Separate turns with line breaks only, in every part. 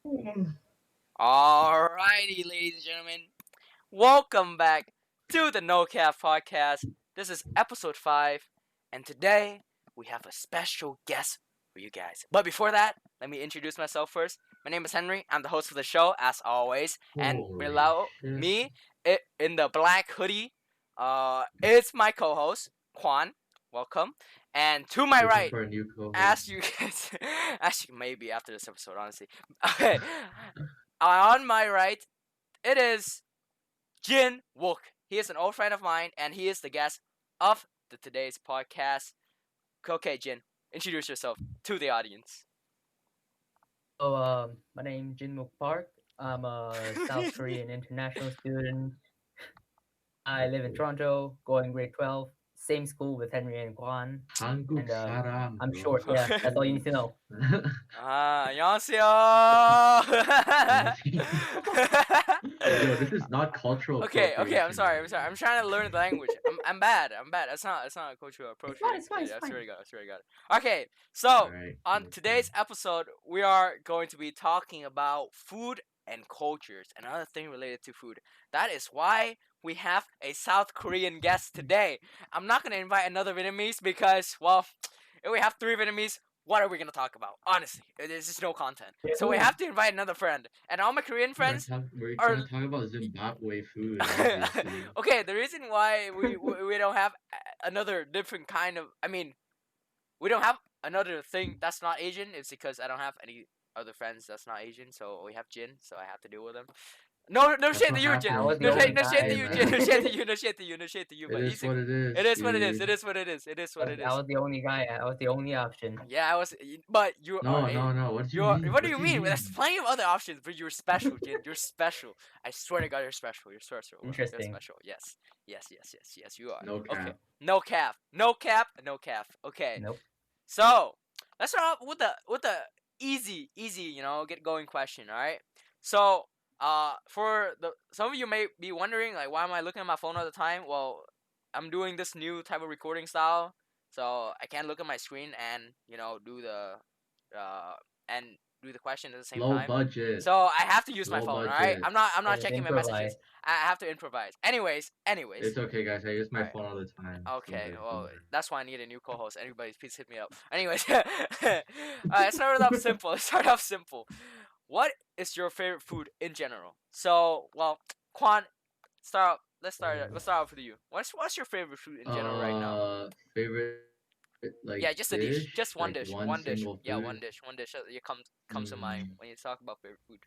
Alrighty, ladies and gentlemen, welcome back to the No Cap Podcast. This is episode 5, and today we have a special guest for you guys. But before that, let me introduce myself first. My name is Henry. I'm the host of the show, as always, and
Holy
below
shit.
me, in the black hoodie, is my co-host Quan. Welcome, and to my
Looking
right,
for a new
as
co-host.
you guys, actually maybe after this episode, honestly. Okay, on my right, it is Jin Wook. He is an old friend of mine, and he is the guest of today's podcast. Okay, Jin, introduce yourself to the audience.
My name Jin Mook Park. I'm a South Korean international student. I live in Toronto, going grade 12, same school with Henry and Guan.
한국
And
사람,
I'm
bro.
short. Yeah, that's all you need to know.
안녕하세요.
Yo, this is not cultural
Okay, I'm
appropriation.
sorry. I'm trying to learn the language. I'm bad. It's not a cultural appropriation.
It's fine. It's
I
fine.
swear to God. I swear to God. Okay, so
Alright.
on today's episode, we are going to be talking about food and cultures, and another thing related to food. That is why we have a South Korean guest today. I'm not gonna invite another Vietnamese because, well, if we have 3 Vietnamese, what are we gonna talk about? Honestly, there's just no content. So we have to invite another friend, and all my Korean friends
We're
are.
gonna talk about Zimbabwe food, obviously.
Okay, the reason why we don't have another different kind of, I mean, we don't have another thing that's not Asian is because I don't have any other friends that's not Asian, so we have Jin, so I have to deal with them. No
That's
shade
what
to you, Jin.
I was
happens
the only
No shade to
guy,
you,
man.
Jin. No shade to you. No shade to you. No shade to you.
It
But
is what it is.
it is what it is.
Dude.
It is what it is. It is what it is.
I was the only guy. I was the only option.
Yeah, I was, but you are.
No. What do you
You're.
mean?
What do you mean? There's plenty of other options, but you're special, Jin. You're special. I swear to God, you're special. You're special. Bro. You're
Interesting.
special. Yes. You are.
No cap.
Okay. No cap. No cap. No cap. Okay.
Nope.
So let's start off with the easy, get going question. All right. So for the some of you may be wondering like why am I looking at my phone all the time? Well, I'm doing this new type of recording style, so I can't look at my screen and do the uh and do the question at the same
Low
time.
budget.
So I have to use my
Low
phone. All right.
budget.
I'm not
Yeah,
checking my
improvise.
messages. I have to improvise. Anyways.
It's okay, guys. I use my
Alright.
phone all the time.
Okay,
Don't
well,
worry.
that's why I need a new co-host. Everybody, please hit me up. Anyways, let's start off simple. What is your favorite food in general? So, well, Quan, start. Let's start off with you. What's your favorite food in general right now?
Favorite like
Yeah, just a dish,
dish?
just one
Like
dish,
one
one dish.
single
Yeah,
food?
one dish that you comes to mind
Mm,
when you talk about favorite food.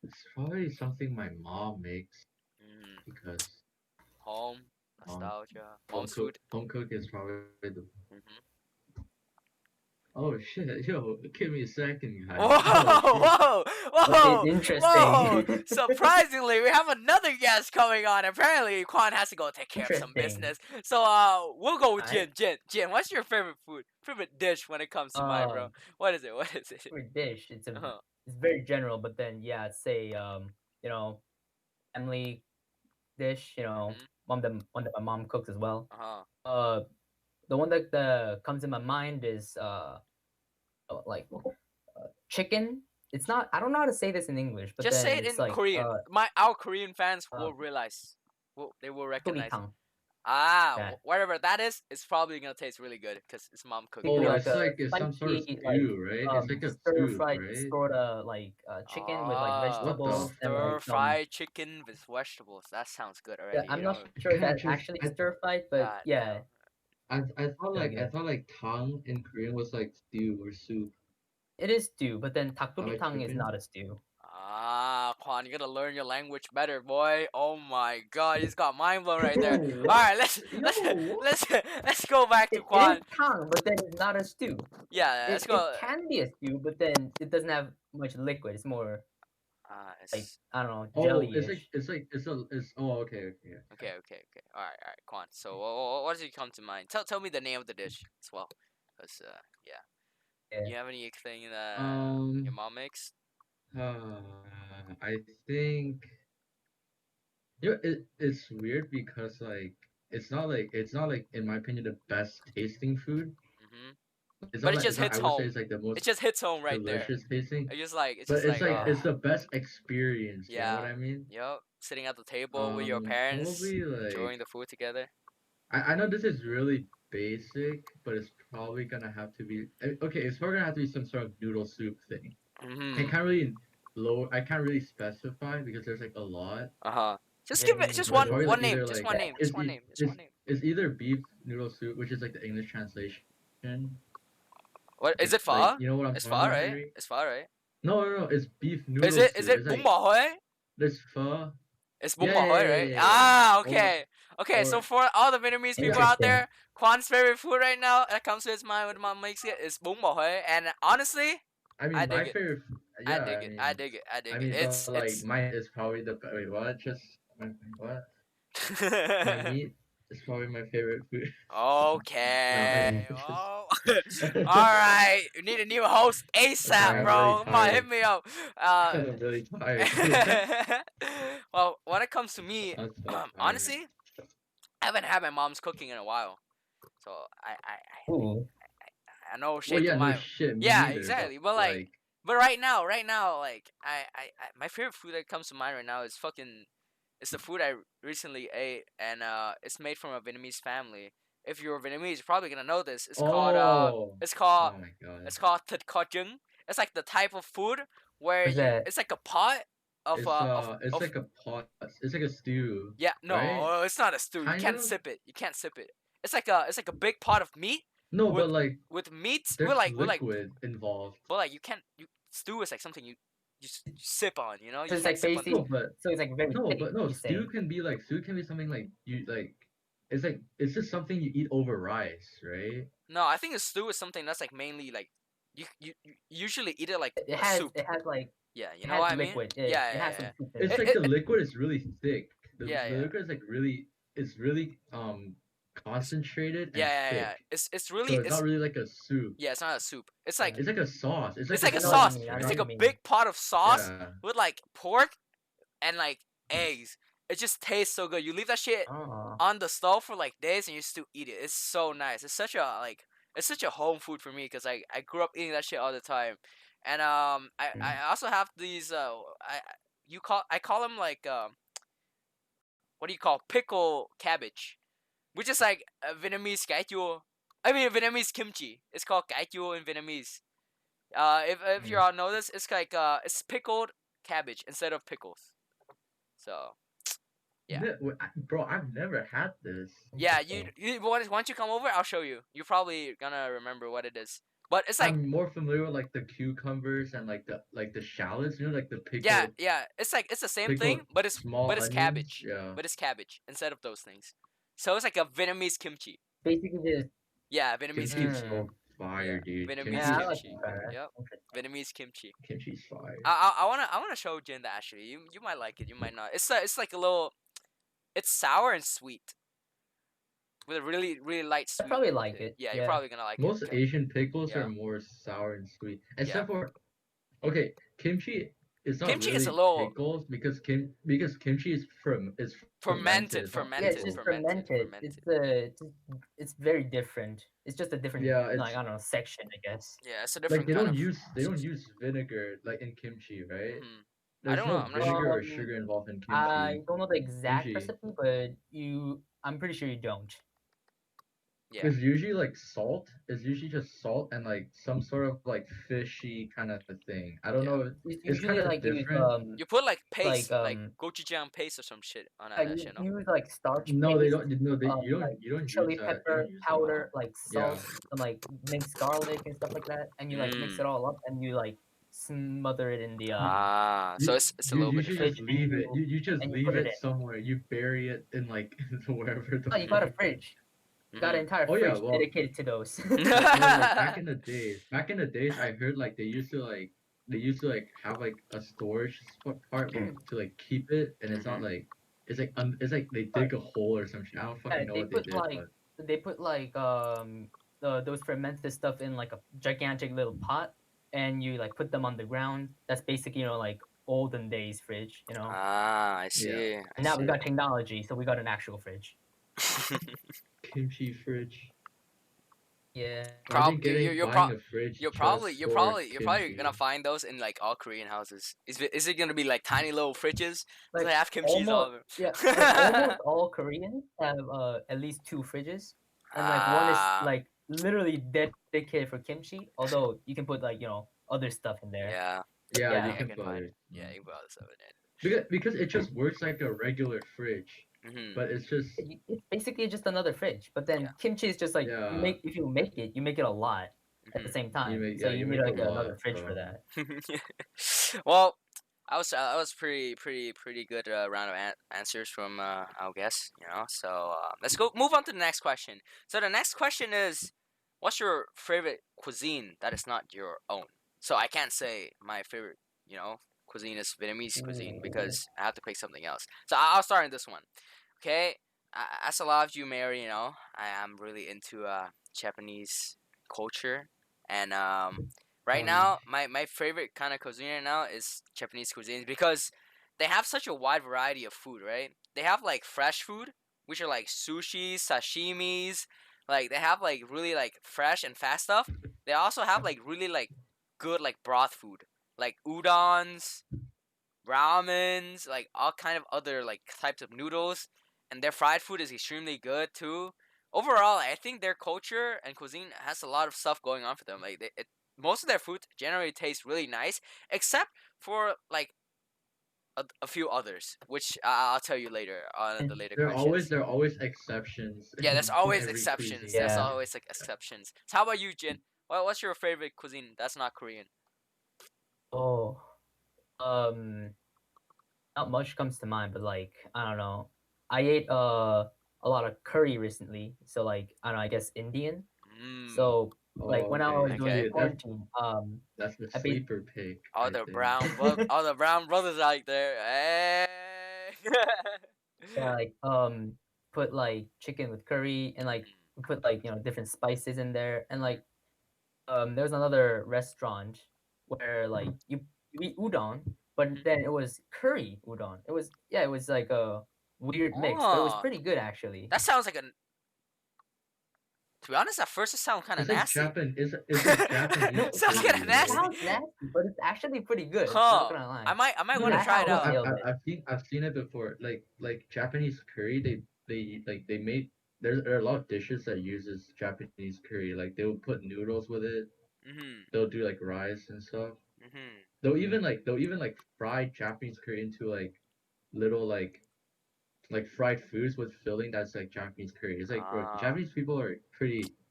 it's probably something my mom makes
Mm,
because
home
um,
nostalgia, mom's food.
home cook is probably the.
Mm-hmm.
Oh shit! Yo, give me a second, guys.
Whoa,
Oh,
whoa,
Okay, interesting.
whoa! Surprisingly, we have another guest coming on. Apparently, Quan has to go take care of some
Interesting.
business. So, we'll go with
Alright.
Jin, what's your favorite food? Favorite dish when it comes to mind, bro?
Um,
What is it?
favorite dish.
Uh-huh.
It's very general, but then yeah, I'd say family dish.
Mhm.
One that my mom cooks as well.
Uh-huh.
The one that comes in my mind is like chicken. It's not. I don't know how to say this in English, but
Just
then
say it
it's
in
like
Korean. Our Korean fans
uh,
will realize. They will recognize it.
tongue. That.
Whatever that is, it's probably gonna taste really good because it's mom cooking.
Basically
oh,
like
it's
a
like it's some sort of
spicy,
stew, right? It's like a
stir
soup,
fried
right?
sort of like chicken with like
What the
vegetables and
Stir
like
fried chicken with vegetables. That sounds good
yeah,
already.
I'm
You
not
know.
sure if
Can't
that's
just
actually stir fried, but
God
yeah,
damn.
I thought
really
like I
good.
thought like tang in Korean was like stew or soup.
It is stew, but then
I like
tongue is
chicken.
not a stew.
Quan, you gotta learn your language better, boy. Oh my God, you just got mind blown right there.
Bro,
All
what?
right,
Yo, what?
let's go back to
It
Quan.
is tongue, but then it's not a stew.
Yeah, let's
It
go.
can be a stew, but then it doesn't have much liquid. It's more like
It's
I don't know,
Oh,
jelly-ish.
it's oh okay.
okay. All right, Quan. So, what does it come to mind? Tell me the name of the dish as well, cause yeah.
Yeah.
You have anything that your
Um,
mom makes?
I think it's weird because like it's not like in my opinion the best tasting food.
Mhm. But it
It's
just
not,
hits
I would say
home.
it's like the
It
most
just hits home right there.
delicious tasting,
It's
but
just like
it's the best experience. You know what
yeah,
I mean?
yep. Sitting at the table with your parents,
Probably like
enjoying the food together.
I know this is really basic, but it's probably gonna have to be okay. It's probably gonna have to be some sort of noodle soup thing. I
Mm-hmm.
can't really I can't really specify because there's like a lot.
Uh-huh. Just give it
Very
just
But it's
one
probably
interesting.
like
one name,
either
just
like
one name, just one name, just one name.
it's either beef noodle soup, which is like the English translation.
What is it
Like
pho?
you know what I'm
It's
talking
pho,
about,
right?
Henry?
It's pho, right?
No. It's beef
Is
noodle
it is
soup.
it
It's
bún
like
bò Huế?
there's pho.
It's bún
Yeah,
bò
yeah,
Huế,
yeah,
right?
yeah, yeah, yeah.
Ah, okay. Okay, so
Or
for all the Vietnamese people
yeah.
out there,
Interesting.
Quan's favorite food right now that comes to his mind when mom makes it is bún bò Huế, and honestly,
I
I
mean,
dig
my
it.
favorite.
I
Yeah,
dig it. I dig it. I dig it.
but like
It's
mine is probably the wait what? Just what? My meat is probably my favorite food. No,
Okay.
Mm.
just
Oh. All right. You need a new host
I'm sorry.
ASAP,
I'm really
bro. Come on, hit
tired.
me up. Uh.
I'm really tired.
Well, when it comes to me,
I'm so tired.
honestly, I haven't had my mom's cooking in a while, so
Ooh.
I know
Well,
shake
yeah,
of
no
my
shit, me
yeah
neither.
exactly. But like,
Like,
but right now, like my favorite food that comes to mind right now is fucking. It's the food I recently ate, and it's made from a Vietnamese family. If you're Vietnamese, you're probably gonna know this.
oh, oh my god,
It's called thịt kho trứng. It's like the type of food where
What's that?
it's like a pot
it's
of
like a pot. It's like a stew,
yeah,
right?
no, it's not a stew. You
Kind
can't
of.
sip it. You can't sip it. It's like a big pot of meat
No,
with
but like,
meats
there's
with like
liquid involved.
but like you can't you stew is like something you sip on, you know?
So
You
it's
can't
like
sip on the
No,
basically,
but
so it's like very thick.
no.
You're saying.
Stew can be something like you like. It's like it's just something you eat over rice, right?
No, I think a stew is something that's like mainly like you usually eat it like
It
a
has
soup.
it has like
Yeah, you
it
know
has
what I mean?
liquid.
Yeah,
It has some soup in
It's
it.
like the liquid is really thick.
Yeah,
The
yeah.
liquid is like really it's really
It's
concentrated and
yeah.
thick.
It's
So
really
it's not really like a soup.
yeah, it's not a soup. It's
Yeah.
like
It's like a sauce. It's like
it's
a
like a
I know what you
sauce.
sauce,
mean. I
It's
know
like
what
right?
you
a
mean.
big pot of sauce
Yeah.
with like pork and like eggs. It just tastes so good. You leave that shit
Oh.
on the stove for like days and you still eat it. It's so nice. It's such a home food for me because I grew up eating that shit all the time, and I
Mm.
also have these I call them like what do you call pickle cabbage, which is like a Vietnamese cải chua. I mean Vietnamese kimchi. It's called cải chua in Vietnamese. If you
Mm.
all know this, it's like it's pickled cabbage instead of pickles. So yeah.
Bro, I've never had this.
Yeah,
Interesting.
once you come over, I'll show you. You're probably gonna remember what it is. But it's like
I'm more familiar with like the cucumbers and like the shallots, you know, like the
yeah, it's like it's the same thing,
pickled
but
small
it's
onions.
cabbage.
Yeah.
But it's cabbage instead of those things. So it's like a Vietnamese kimchi.
Basically, just
Yeah, Vietnamese
Kimchi's
kimchi.
mm.
so fire,
Yeah,
dude.
Vietnamese
Yeah, I
Kimchi's
like to
kimchi.
try that.
fire.
Yep,
Interesting.
Vietnamese kimchi.
Kimchi's fire.
I wanna show Jin that actually. You might like it. You might not. It's like a little. It's sour and sweet with a really light
I
sweet
probably
to
like
it.
it.
Yeah, you're
Yeah.
probably gonna like it.
Most Asian pickles
Yeah,
are more sour and sweet,
yeah.
except for okay, kimchi is not
Kimchi is a
really
little
pickles because kimchi is fermented.
fermented,
It's not
Yeah, it's
fermented,
just
pickled.
fermented,
fermented.
fermented.
It's very different. It's just a different
Yeah,
like
it's
I don't know section, I guess.
Yeah, it's a
like
different kind of
they don't
season.
use vinegar like in kimchi, right?
Hmm I
There's
don't know.
no
I'm not sure.
vinegar or
Um,
sugar involved in
I
kimchi.
don't know the exact
Usually,
recipe, but I'm pretty sure you don't.
Yeah.
it's usually like salt. It's usually just salt and like some sort of like fishy kind of thing. I don't
Yeah.
know.
You
It's kind
usually
of
like use
different.
You put like
like
paste, like gochujang paste or some shit on that
you
shit, no?
use like starch
No, they
paste,
don't. No,
like
you don't use
chili
that. You don't
pepper
use that.
powder, like
Yeah.
salt, some like minced garlic and stuff like that, and you like mix
Mm.
it all up and you like smother it in the
Ah, so it's a little
You
bit
should
different.
just
fridge
leave it. You just
and you
leave
put it
it
in.
somewhere. You bury it in like wherever the
Oh, you got a
fuck.
fridge. You got an entire
Oh yeah,
fridge
well,
dedicated to those.
like back in the
Mm-hmm.
days, I heard like they used to like have like a storage part to like keep it, and it's not
Mm-hmm.
like it's like they
Uh,
dig a hole or some shit. I don't
yeah,
fucking know what they did, but
they put like those fermented stuff in like a gigantic little pot, and you like put them on the ground. That's basically like olden days fridge,
Ah, I
yeah,
see. I
And now we
see.
got technology, so we got an actual fridge.
kimchi fridge.
Yeah.
Imagine
You're
buying a fridge just for
you're probably gonna
kimchi.
find those in like all Korean houses. Is it gonna be like tiny little fridges that
Like
have kimchi's all
almost
over?
yeah, like almost all Koreans have at least two fridges, and like one is
Ah,
like literally dedicated for kimchi. Although you can put like other stuff in there.
yeah,
But
Yeah, you
yeah,
I
can
can
put
find.
it.
Yeah, you can put all this stuff
Because it just works like a regular fridge,
in it.
but it's just
it's basically just another fridge. But then
Yeah.
kimchi is just like
yeah.
if you make it, you make it a lot at the
Mhm.
same time. So you
You
need
make a
like
lot.
another fridge for that.
Well, I was pretty good round of answers from our guests, you know. So let's go move on to the next question. So the next question is, what's your favorite cuisine that is not your own? So I can't say my favorite, you know, cuisine is Vietnamese cuisine
Ooh.
because I have to pick something else. So I'll start in this one. Okay, as a lot of you may already know, I am really into Japanese culture, and right
Oh yeah.
now my favorite kind of cuisine right now is Japanese cuisine because they have such a wide variety of food. Right? They have like fresh food, which are like sushi, sashimis. Like they have like really like fresh and fast stuff. They also have like really like good like broth food, like udons, ramens, like all kind of other like types of noodles, and their fried food is extremely good too. Overall, I think their culture and cuisine has a lot of stuff going on for them. Like most of their food generally tastes really nice, except for like a few others, which I'll tell you later on the later questions.
There are always exceptions
Yeah, there's
to
always
every
exceptions.
cuisine.
There's
Yeah.
always like exceptions. So how about you, Jin? What's your favorite cuisine that's not Korean?
Oh. Um. Not much comes to mind, but like I don't know. I ate a lot of curry recently, so like I don't know. I guess Indian.
Mmm.
So like
Oh,
when I
okay.
was doing
Okay.
See,
quarantine,
that's the
I basically
sleeper pick, I think.
All the brown brothers out there. Hey.
yeah, like put like chicken with curry and like we put like different spices in there and like there was another restaurant where like you eat udon, but then it was curry udon. It was like a weird mix, but it was
Oh,
pretty good actually.
that sounds like a. To be honest, at first it sounds kind of nasty.
It's like Japanese
No,
Sounds
it
kind of
curry, right?
nasty.
sounds nasty, but it's actually pretty good. Not
Huh.
gonna lie.
I might
No,
want to
no,
That
try it
house
no.
out.
nailed it.
I've seen it before. Like Japanese curry, they made there are a lot of dishes that uses Japanese curry. Like they'll put noodles with it.
Mhm.
They'll do like rice and stuff.
Mhm.
They'll even like fry Japanese curry into like little like fried foods with filling that's like Japanese curry. It's like bro,
Ah,
Japanese people are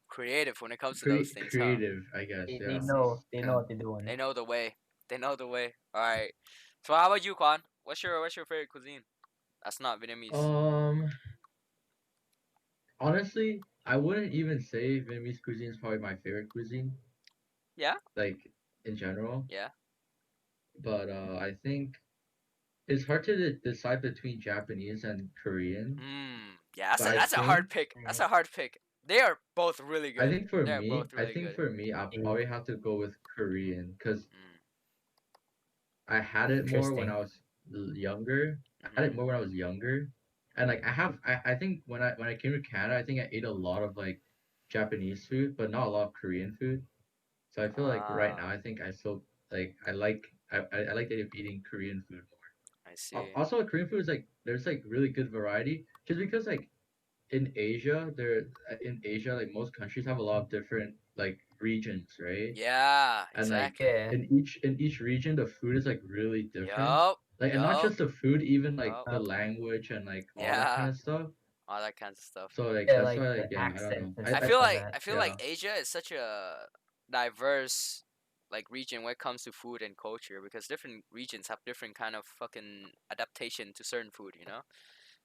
creative when it comes to those things, huh?
creative, I guess.
They
Yeah.
know
It's
they
kind
know
of
what they're doing.
They know the way. They know the way. All right. So how about you, Kwan? What's your favorite cuisine? That's not Vietnamese.
um honestly, I wouldn't even say Vietnamese cuisine is probably my favorite cuisine,
Yeah.
like in general.
Yeah.
But I think it's hard to decide between Japanese and Korean.
Yeah.
But I
That's a hard
think
pick. That's
Mm,
a hard pick. They are both really good. They are both
I
really
think
good.
for me, I'll
yeah,
probably have to go with Korean because
Mm.
I had it more when
interesting.
I was younger. I had it
Mhm.
more when I was younger, and like I think when I came to Canada, I think I ate a lot of like Japanese food, but not a lot of Korean food. So I feel like right
Ah,
now, I think I still like I like the idea of eating Korean food
I
more.
see.
Also, Korean food is like there's like really good variety, just because like in Asia like most countries have a lot of different like regions, right?
Yeah,
And like
exactly.
Yeah.
in each region the food is like really different,
Yup.
like and not
Yup.
just the food, even like
Yup.
the language and like all that kind
Yeah.
of stuff.
All that kinds of stuff.
So like
Yeah,
that's
like
why
the
like yeah, I don't know.
accents and stuff like that.
I feel like
Yeah,
Asia is such a diverse like region when it comes to food and culture because different regions have different kind of fucking adaptation to certain food, you know?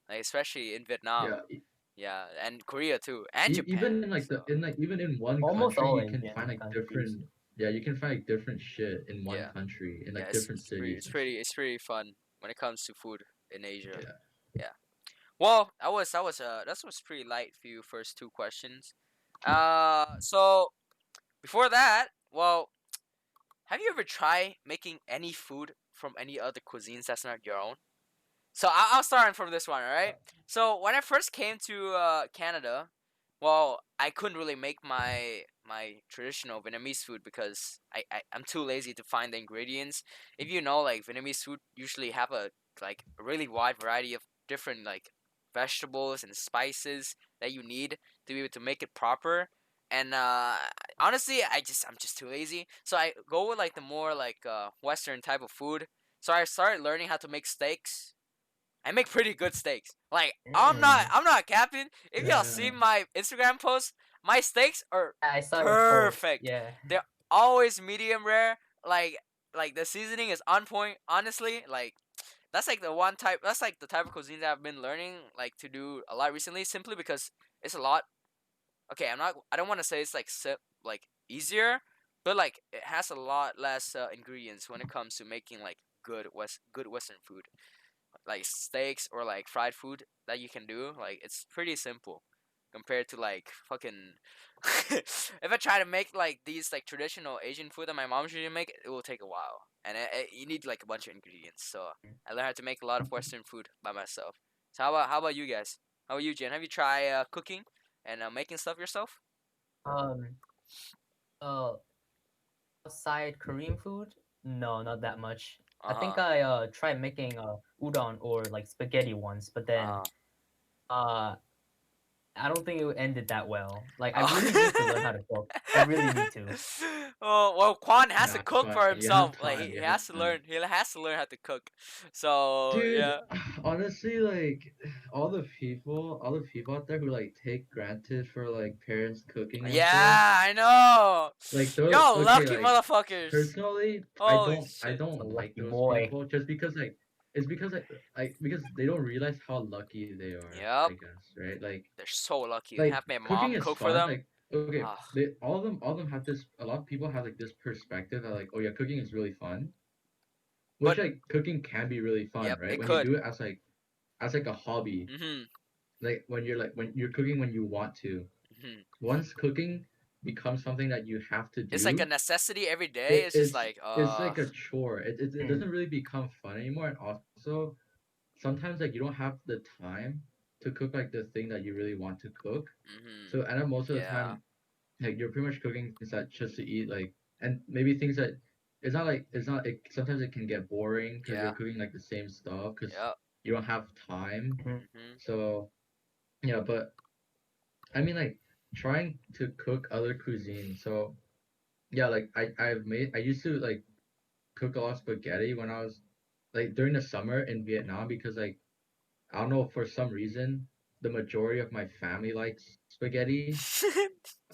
Like especially in Vietnam.
yeah.
Yeah, and Korea too, and Japan.
Even in like
So,
even in one
Almost
country
all
you can
Asian
find like
countries.
different, yeah, you can find like different shit in one
yeah.
country in
Yeah,
like different cities and shit.
it's pretty fun when it comes to food in Asia.
Yeah.
Yeah. Well, that was pretty light for you first two questions. So before that, well, have you ever tried making any food from any other cuisines that's not your own? So I'll start from this one, all right? So when I first came to Canada, Well, I couldn't really make my traditional Vietnamese food because I'm too lazy to find the ingredients. If you know, like Vietnamese food usually have a really wide variety of different like vegetables and spices that you need to be able to make it proper. And honestly, I'm just too lazy. So I go with like the more like Western type of food. So I started learning how to make steaks. I make pretty good steaks. Like
Mm.
I'm not capping. If y'all see
Yeah.
my Instagram post, my steaks are
I saw your post.
perfect.
Yeah.
They're always medium rare. Like the seasoning is on point. Honestly, like that's like the one type. That's like the type of cuisine that I've been learning like to do a lot recently. Simply because it's a lot. Okay, I'm not. I don't want to say it's like like easier, but like it has a lot less ingredients when it comes to making like good Western food like steaks or like fried food that you can do. Like it's pretty simple compared to like fucking. If I try to make like these like traditional Asian food that my mom usually make, it will take a while, and you need like a bunch of ingredients. So I learned how to make a lot of Western food by myself. So how about you guys? How about you, Jen? Have you tried cooking and making stuff yourself?
Um. Uh. Outside Korean food? No, not that much.
Uh
I think
huh.
I tried making udon or like spaghetti once, but then
Uh
uh I don't think it ended that well. Like I really need to learn
huh.
how to cook. I really need to.
Oh well, Quan has to
Nah, it's
cook
fine.
for
You have
himself. Like
time.
he
You have
has to
time.
learn. He has to learn how to cook. So
Dude,
yeah.
honestly, like all the people out there who like take granted for like parents cooking and stuff,
Yeah, I know.
like those.
Y'all
Okay,
lucky
like
motherfuckers.
personally, I
Holy
don't, I
shit.
A
don't like
lucky
those
boy.
people just because like it's because like because they don't realize how lucky they are. I
Yep.
guess, right?
They're so lucky to
Like
have my
cooking
mom
is
cook for
fun.
them.
Like okay,
Ah,
all of them have this. A lot of people have like this perspective that like, oh yeah, cooking is really fun. Which
but
like cooking can be really fun,
yep,
right?
it
When you
could.
do it as like a hobby,
Mhm.
like when you're cooking when you want to.
Mhm.
Once cooking becomes something that you have to
It's like a
do,
necessity every day.
it
It's just
is
like
it's like a chore. It
Mm,
doesn't really become fun anymore. And also sometimes like you don't have the time to cook like the thing that you really want to cook.
mhm.
So and then most of the
Yeah.
time like you're pretty much cooking things that just to eat like and maybe things that it's not sometimes it can get boring because you're
Yeah.
cooking like the same stuff because
Yep.
you don't have time.
mhm.
Mhm.
So yeah, but I mean like trying to cook other cuisines. So yeah, like I used to like cook a lot of spaghetti when I was like during the summer in Vietnam because like I don't know for some reason the majority of my family likes spaghetti.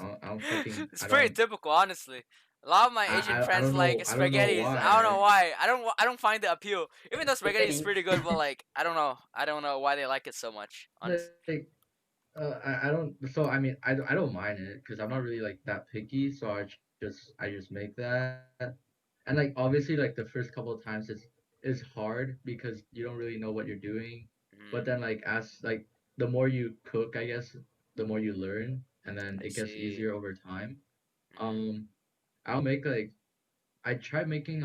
I don't fucking
It's pretty typical, honestly. A lot of my Asian
I
friends
don't
like
know
spaghettis. I don't know
why.
why. I don't find the appeal. Even though spaghetti is
Spaghetti.
pretty good, but like I don't know. I don't know why they like it so much. Honestly.
Like I don't so I mean I don't mind it because I'm not really like that picky so I just make that and like obviously like the first couple of times it's hard because you don't really know what you're doing but
Mm,
then like as like the more you cook I guess the more you learn and then
I
it gets
see.
easier over time.
Mm.
um I'll make like I tried making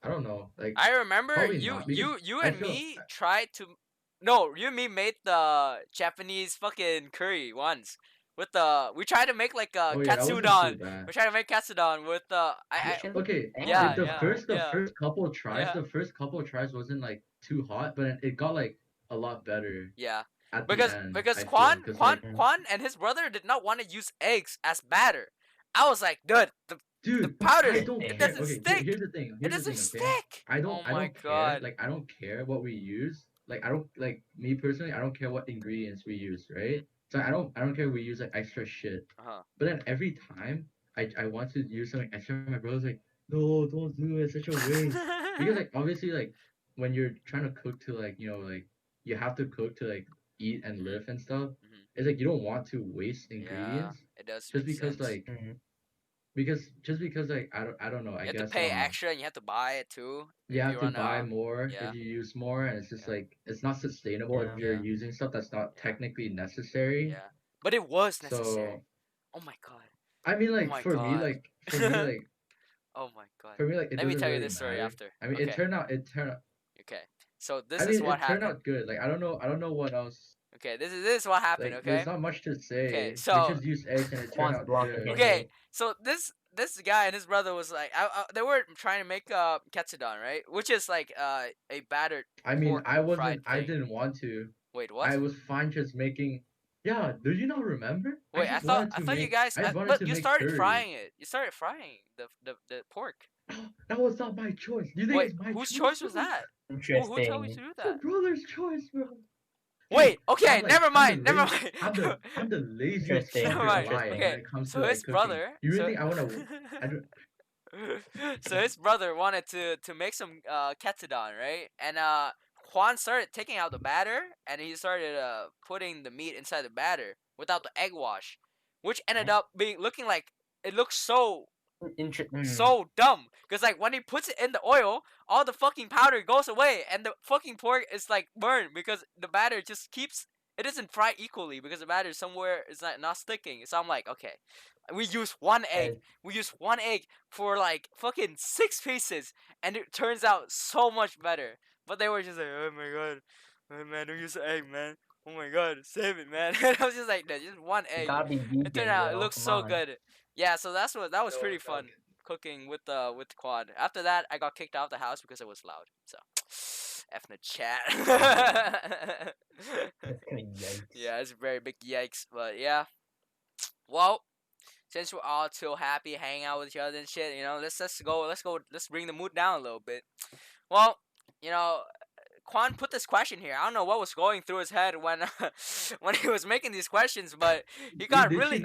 I don't know like
I remember
probably not because
you
I
and
feel
me tried to. No, you and me made the Japanese fucking curry once. With the we tried to make like a
oh yeah that wasn't too
katsudon.
bad.
We tried to make katsudon with the I
Actually,
Okay,
damn.
yeah
the
yeah
first the
yeah
first couple tries,
yeah.
the first couple tries wasn't like too hot, but it got like a lot better
Yeah,
at the
because
end. I feel because like,
Mm,
Quan and his brother did not want to use eggs as batter. I was like, dude, the
dude, I
powder
don't
it
care.
doesn't
Okay,
stick.
here's the thing.
It
Here's the
doesn't
thing. Okay,
stick. Oh
I
my
don't care.
god.
Like I don't care what we use. Like I don't like me personally. I don't care what ingredients we use.
Mhm.
Right. So I don't care if we use like extra shit.
Uh huh.
But then every time I want to use something extra, my brother's like, no, don't do it. It's such a waste. Because like obviously like when you're trying to cook to like like you have to cook to like eat and
Mhm.
live and stuff.
Mhm.
It's like you don't want to waste
Yeah,
ingredients
it does
just
make
because
sense.
like
mm,
because like I don't know.
You
I
have to
guess
pay extra and you have to buy it too
you
if
have
you
to
run
buy
out.
more
Yeah,
if you use more and it's just
yeah,
like it's not sustainable if
yeah.
you're
yeah,
using stuff that's not
yeah,
technically necessary.
yeah. But it was necessary.
So
Oh my god.
I mean
Oh
like
my god. Oh my god.
for me like it
Let me
doesn't
tell you
really
this story
matter.
after.
I mean
Okay.
it turned out
Okay. So
I
this is
mean
what
it turned
happened.
out good. Like I don't know what else
Okay, this is what happened.
Like, there's
Okay.
not much to
Okay.
say. We
So
just used eggs and it turned
Juan's
out
blocking
good.
okay.
Henry.
So this guy and his brother was like, they were trying to make katsudon, right? Which is like a battered
I mean,
pork fried
I
thing.
didn't want to.
Wait,
I
what?
was fine just making. Yeah, do you not remember?
Wait,
I
I thought you guys,
just wanted
but
to
you
make
started
curry.
frying it. You started frying the pork.
That was not my choice. You think
Wait,
it's my
whose
choice,
choice
bro?
was that? Who told you to
Interesting.
do
It's your
that?
brother's choice, bro. Dude,
Wait, okay, never
I'm the
mind, never
lazy
mind.
I'm the laziest
Interesting.
Never
fucker
mind.
alive when
Interesting.
Okay,
it comes to
so
like
his
cooking.
brother,
You really
so
think I wanna? I don't.
so his brother wanted to make some katsudon, right? And Juan started taking out the batter, and he started putting the meat inside the batter without the egg wash, which ended
Right?
up being looking like it looks
Mm.
so dumb because like when he puts it in the oil, all the fucking powder goes away and the fucking pork is like burned because the batter just keeps, it doesn't fry equally because the batter somewhere is not sticking. So I'm like, okay, we use one egg,
Guys,
for like fucking 6 pieces, and it turns out so much better. But they were just like, oh my god, oh, man, don't use the egg, man. Oh my god, save it, man. And I was just like, no, just one
you
egg.
gotta be
It turned
vegan,
out it
bro.
looks
Come
so
on.
good. Yeah, so that was
No,
pretty
no.
fun cooking with Quad. After that, I got kicked out of the house because it was loud. So, F the chat.
Oh,
That's kind of yikes.
Yeah, it's a very big yikes. But yeah, well, since we're all too happy hanging out with each other and shit, let's bring the mood down a little bit. Well, you know, Quan put this question here. I don't know what was going through his head when when he was making these questions, but he got really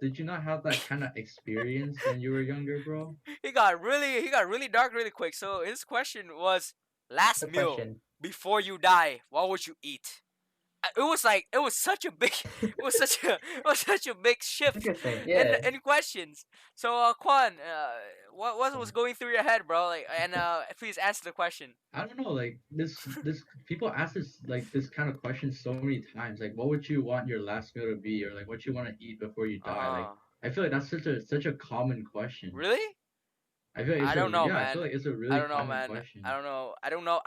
did you not have that kind of experience when you were younger, bro?
he got really dark really quick. So his question was, last
The
meal
question.
before you die, what would you eat? It was like it was such a big it was such a big shift
Interesting. Yeah.
in questions. So Quan, what was going through your head, bro? Like, and please answer the question.
I don't know, like this people ask this kind of question so many times. Like, what would you want your last meal to be, or like what you want to eat before you die? Like,
Uh,
I feel like that's such a common question.
really?
I feel like
I
it's a
don't know,
yeah, I
man.
feel like it's a
I
really
don't know,
common
man.
question.
I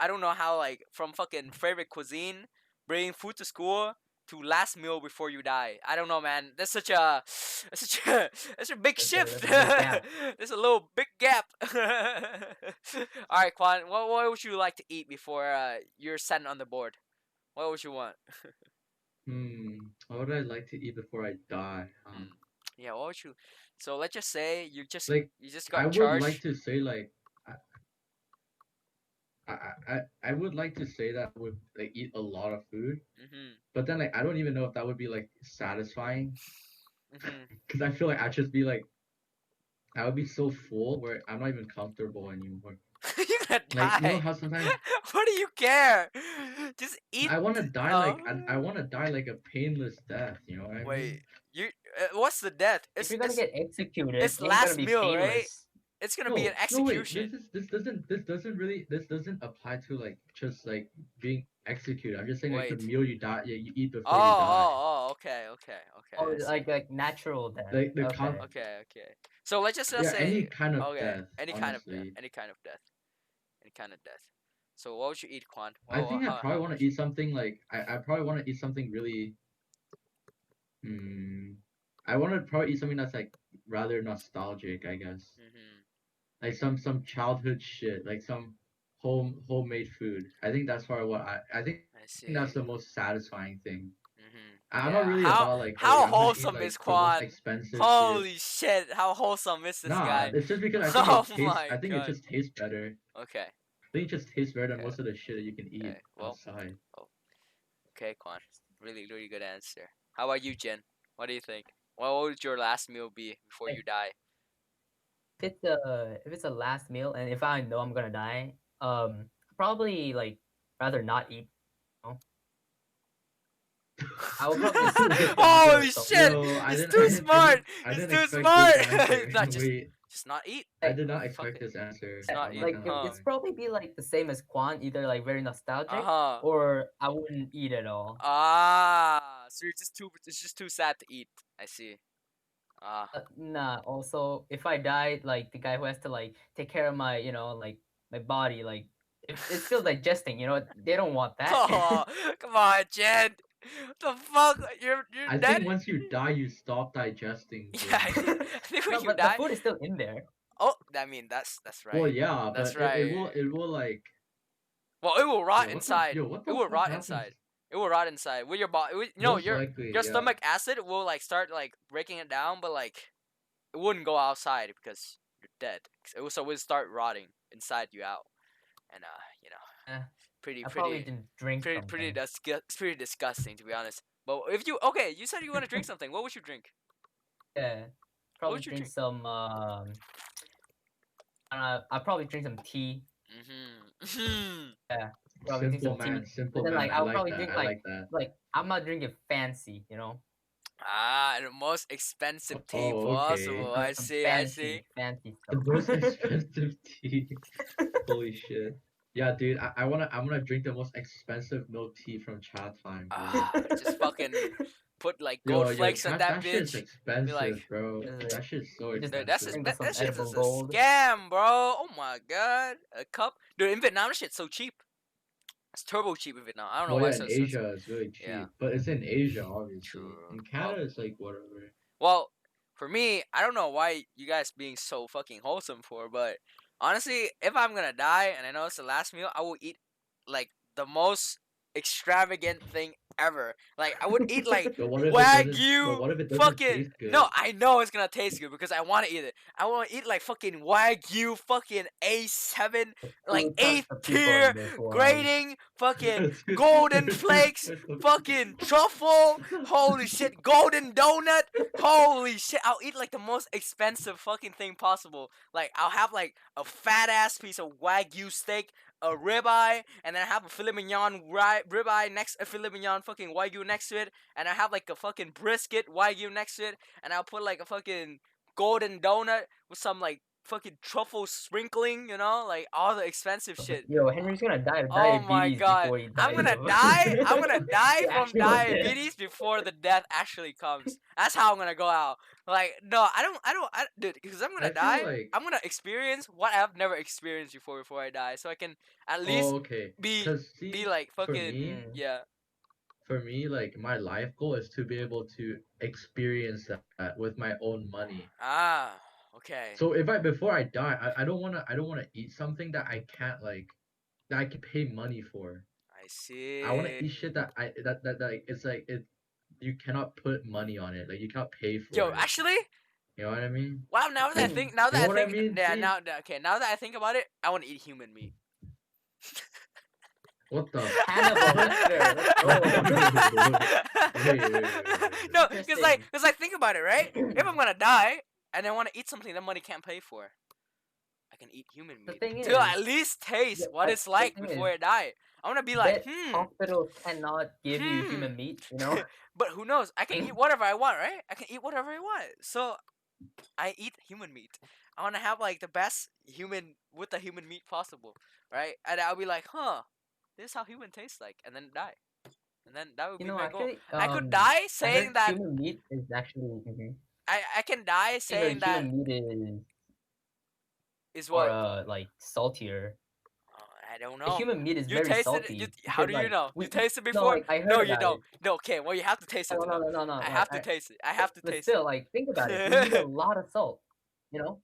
don't know how like from fucking favorite cuisine, bringing food to school to last meal before you die. I don't know, man. That's such a that's such a that's a big shift.
That's a big gap.
There's a little big gap. All right, Quan. What would you like to eat before you're sent on the board? What would you want?
What would I like to eat before I die?
Mm. Yeah, what would you? So let's just say
Like
you just
I
got
would like
charged.
to say like I would like to say that I would like eat a lot of food,
Mhm.
but then like I don't even know if that would be like satisfying
Mhm.
because I feel like I'd just be like I would be so full where I'm not even comfortable anymore.
You're gonna
Like you know
die.
how sometimes
What do you care? Just eat.
I want to die
Uh,
like I want to die like a painless death. You know what I
wait.
mean?
You. What's the death?
If you're gonna get executed,
It's
it ain't gonna
last
be
meal, right?
painless.
It's gonna be an
No, no wait.
execution.
This doesn't apply to like just like being executed. I'm just saying like the
Wait.
meal you eat
Oh,
before you die.
okay, okay, okay.
Oh,
I see.
like natural death.
Like the
Okay.
Okay, okay. So let's just
yeah, any
say,
kind of
okay,
death,
any kind of death,
honestly.
any kind of death, any kind of death. So what would you eat, Quan?
I think I
How
probably want
would
to
you?
eat something like I probably want to eat something really hmm I want to probably eat something that's like rather nostalgic, I guess.
Mhm.
Like some childhood shit, like some homemade food. I think that's probably what I think that's
I
the most
see.
satisfying thing.
Mhm.
I'm not really
Yeah.
about like, oh yeah, I'm
How
gonna eat
wholesome
like
is
the most
Quan?
expensive shit.
Holy shit! How wholesome is this
Nah,
guy?
it's just because
Oh my
I think it
god.
just tastes better.
Okay.
I think it just tastes better than
Okay.
most of the shit that you can eat
Okay. Well.
outside.
Oh. Okay, Quan. Really, really good answer. How about you, Jen? What do you think? What would your last meal be before you
Like
die?
if it's a last meal and if I know I'm gonna die, probably like rather not eat. You know? I would probably just skip the meal or
Holy
something.
shit!
Yo,
He's too smart.
I
He's
didn't
too
expect this
smart.
answer.
Not
Wait,
just not eat.
I
Like,
did not
Fuck
expect
it.
this answer.
Just not
I'm
eat.
not
like
gonna
it's
lie.
probably be like the same as Quan, either like very
Uh
nostalgic
huh.
or I wouldn't eat at all.
Ah. So you're just too. It's just too sad to eat. I see. Ah.
Nah. Also, if I die, like the guy who has to like take care of my, like my body, like it's still digesting. They don't want that.
Oh, come on, Jen. The fuck? You're
I
dead?
think once you die, you stop digesting
Yeah,
things.
I think when
No,
you
but the
die.
food is still in there.
Oh, I mean that's
Well,
right.
yeah,
That's
but
right.
it will like
Well, it will rot inside.
yo what
It
the
will
fuck
rot
happens?
inside. It will rot inside. With your body, no,
Most likely,
your
yeah.
stomach acid will like start like breaking it down, but like it wouldn't go outside because you're dead. So it would start rotting inside you out, and
Eh,
pretty
I probably
pretty
didn't drink something.
pretty disgusting to be honest. But if you okay, you said you want to drink something. What would you drink?
Yeah,
What
probably
would you
drink
drink?
some. I'll probably drink some tea.
Mhm.
Yeah, probably drink some tea. But
Simple
then
man.
like
I
I'll
like
probably
that.
drink
I like that.
like I'm not drinking fancy, you know.
The most expensive tea
Oh, okay.
possible. I
Some
see. I see.
fancy
The
stuff.
most expensive tea. Holy shit. Yeah, dude, I'm gonna drink the most expensive milk tea from Chat Time, dude.
Just fucking put like gold
Yo,
flakes on
chat
that
that shit's
bitch. Be like,
expensive, bro.
Is it-
That shit's so
you just
dude,
expensive.
sprinkle some
that shit
edible
is a
gold.
scam, bro. Oh my god, a cup, dude. In Vietnam, this shit's so cheap. It's turbo cheap in Vietnam. I don't know
Well,
why
yeah,
it's so
in
expensive.
Asia it's really
Yeah,
cheap, but it's in Asia, obviously.
true.
In Canada, it's like whatever.
Well, for me, I don't know why you guys being so fucking wholesome for, but honestly, if I'm gonna die and I know it's the last meal, I will eat like the most extravagant thing ever. Like I would eat like
But what if it doesn't? But
wagyu
what if it doesn't
fucking
taste
no,
good?
I know it's gonna taste good because I want to eat it. I want to eat like fucking wagyu fucking A7 like
Two types
8th
of people
tier
in this world.
grading fucking
There's
golden
two
flakes
types of
fucking truffle holy shit golden donut. Holy shit, I'll eat like the most expensive fucking thing possible. Like I'll have like a fat ass piece of wagyu steak, a ribeye, and then I have a filet mignon ribeye next, a filet mignon fucking wagyu next to it, and I have like a fucking brisket wagyu next to it, and I'll put like a fucking golden donut with some like fucking truffle sprinkling, like all the expensive shit.
Yo, Henry's gonna die of
Oh my
diabetes
god.
before he
I'm
dies
gonna
of.
die. I'm gonna die
He
from
actually wants it.
diabetes before the death actually comes. That's how I'm gonna go out. Like, no, dude, because I'm
I
gonna
feel
die.
like
I'm gonna experience what I've never experienced before I die. So I can at least
oh okay,
be
cause
be
see,
like
for
fucking
me,
Mm.
yeah.
like my life goal is to be able to experience that with my own money.
Ah, okay.
So if I before I die, I don't wanna eat something that I can't like that I can pay money for.
I
I wanna
see.
eat shit that like it's like it you cannot put money on it. Like you cannot pay for
Yo,
it.
actually,
You know what I mean?
wow. Now
You
that
know
I
what I
think,
mean?
yeah.
See?
Okay. Now that I think about it, I want to eat human meat.
What the
Hannibal
fuck?
Lecter, let's go.
No,
Interesting.
cause like think about it, right? If I'm gonna die and I want to eat something that money can't pay for, I can eat human
The
meat
thing
to
is,
at least taste what it's
the
like
thing
before
is,
I die. I wanna be like,
that hospitals cannot give you
hmm.
human meat, you know?
But who knows? I can eat whatever I want, right? I can eat whatever I want. So I eat human meat. I wanna have like the best human with the human meat possible, right? And I'll be like, huh, this is how human tastes like, and then die. And then that would
You
be
know,
my goal.
actually,
I could die
I
saying
heard
that
human meat is actually.
I can die
I heard
saying that
human meat
is
more
what.
like saltier.
I don't
The
know.
human meat is
You
very
tasted it.
salty
How
because
do you
like
know? You
we
tasted
no
before?
like I
No,
heard
you
about
don't.
it.
No, okay. Well, you have to taste it
No
to
no
know.
no no no
I
like
have to taste it. I have to
but
taste
still like think about it. We need a
it.
lot of salt. You know,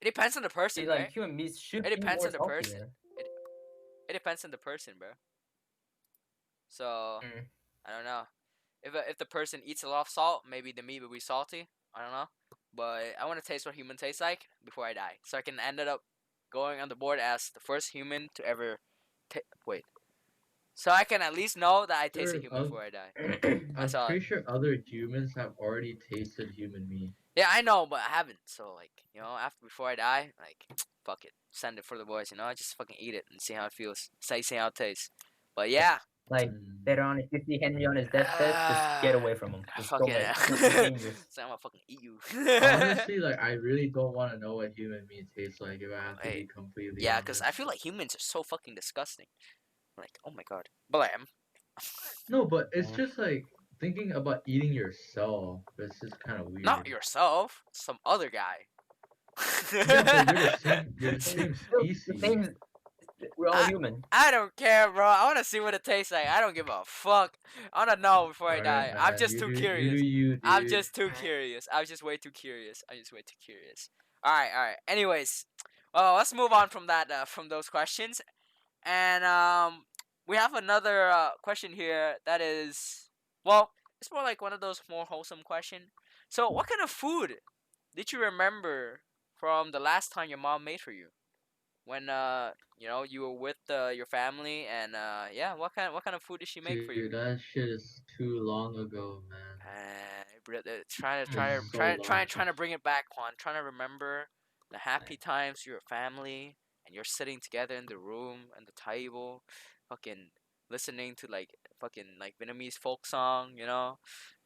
It depends on the person,
see,
right?
like human meat should
It
be
depends
more
on the person.
saltier.
It it depends on the person, bro. So
Mm.
I don't know. If the person eats a lot of salt, maybe the meat will be salty. I don't know. But I want to taste what human tastes like before I die, so I can end up going on the board as the first human to ever. Wait. So I can at least know that I tasted
Sure,
human before I die. That's
I'm
all.
pretty sure other humans have already tasted human meat.
Yeah, I know, but I haven't. So like, after before I die, like, fuck it, send it for the boys. I just fucking eat it and see how it feels. See how it tastes. But yeah.
Like
Mm.
later on, if you see Henry on his deathbed, just get away from him. Just
Fucking.
don't like he's dangerous.
So I'm gonna fucking eat you.
Honestly, like I really don't want to know what human meat tastes like if I have to
Hey,
be completely
yeah, cause I
honest.
feel like humans are so fucking disgusting. Like, oh my god, blam.
No, but it's just like thinking about eating yourself. It's just kind of
Not
weird.
yourself, some other guy.
Yeah, but you're the same
It's
species.
still the same. We're all
I
human.
I don't care, bro. I want to see what it tastes like. I don't give a fuck. I want to know before I
Alright,
die. I'm
man.
just too
You do
curious.
you,
I'm
dude.
just too curious. I'm just way too curious. I'm just way too curious. All right, all right. Anyways, well, let's move on from that from those questions. And we have another question here that is, well, it's more like one of those more wholesome question. So, what kind of food did you remember from the last time your mom made for you? When you were with your family, and yeah, what kind of food did she make for you?
Dude, that shit is too long ago, man.
Trying to
It's
try
so
try
long.
trying trying to bring it back, Juan. Trying to remember the happy times with your family, and you're sitting together in the room and the table, fucking listening to like fucking like Vietnamese folk song,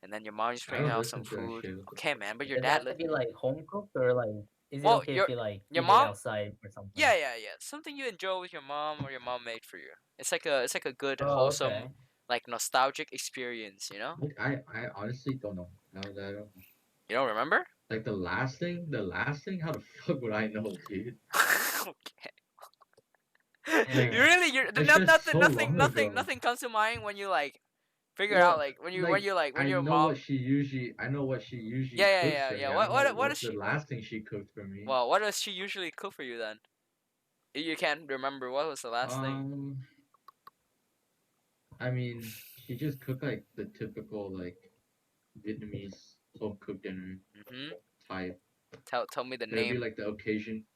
and then your mom just
I
bringing
don't
out some
listen to that
food.
shit.
Okay, man, but your
Does it
dad.
have to be like home cooked or like is it
Well,
okay if
your
you like
your
eat it
mom.
outside or something?
Yeah, yeah, yeah. Something you enjoy with your mom or your mom made for you. It's like a good
Oh,
wholesome
okay.
like nostalgic experience.
Like I honestly don't know. I don't
You don't remember?
like the last thing. How the fuck would I know, dude?
Okay. You
Yeah.
really
That
not,
shit's
nothing
so
nothing
long
nothing
ago.
nothing comes to mind when you like figure out
Well,
like
like
when
I
your
know
mom.
what she usually. I know what she
Yeah,
usually
yeah,
cooks
yeah,
for
yeah.
me. I don't know
What does
what's the
she what
last thing she cooked for me.
well what does she usually cook for you then? You can't remember what was the last thing?
Um, I mean, she just cooked like the typical like Vietnamese home cooked dinner
Mhm.
type.
Tell me the
There'd be
name.
like the occasion.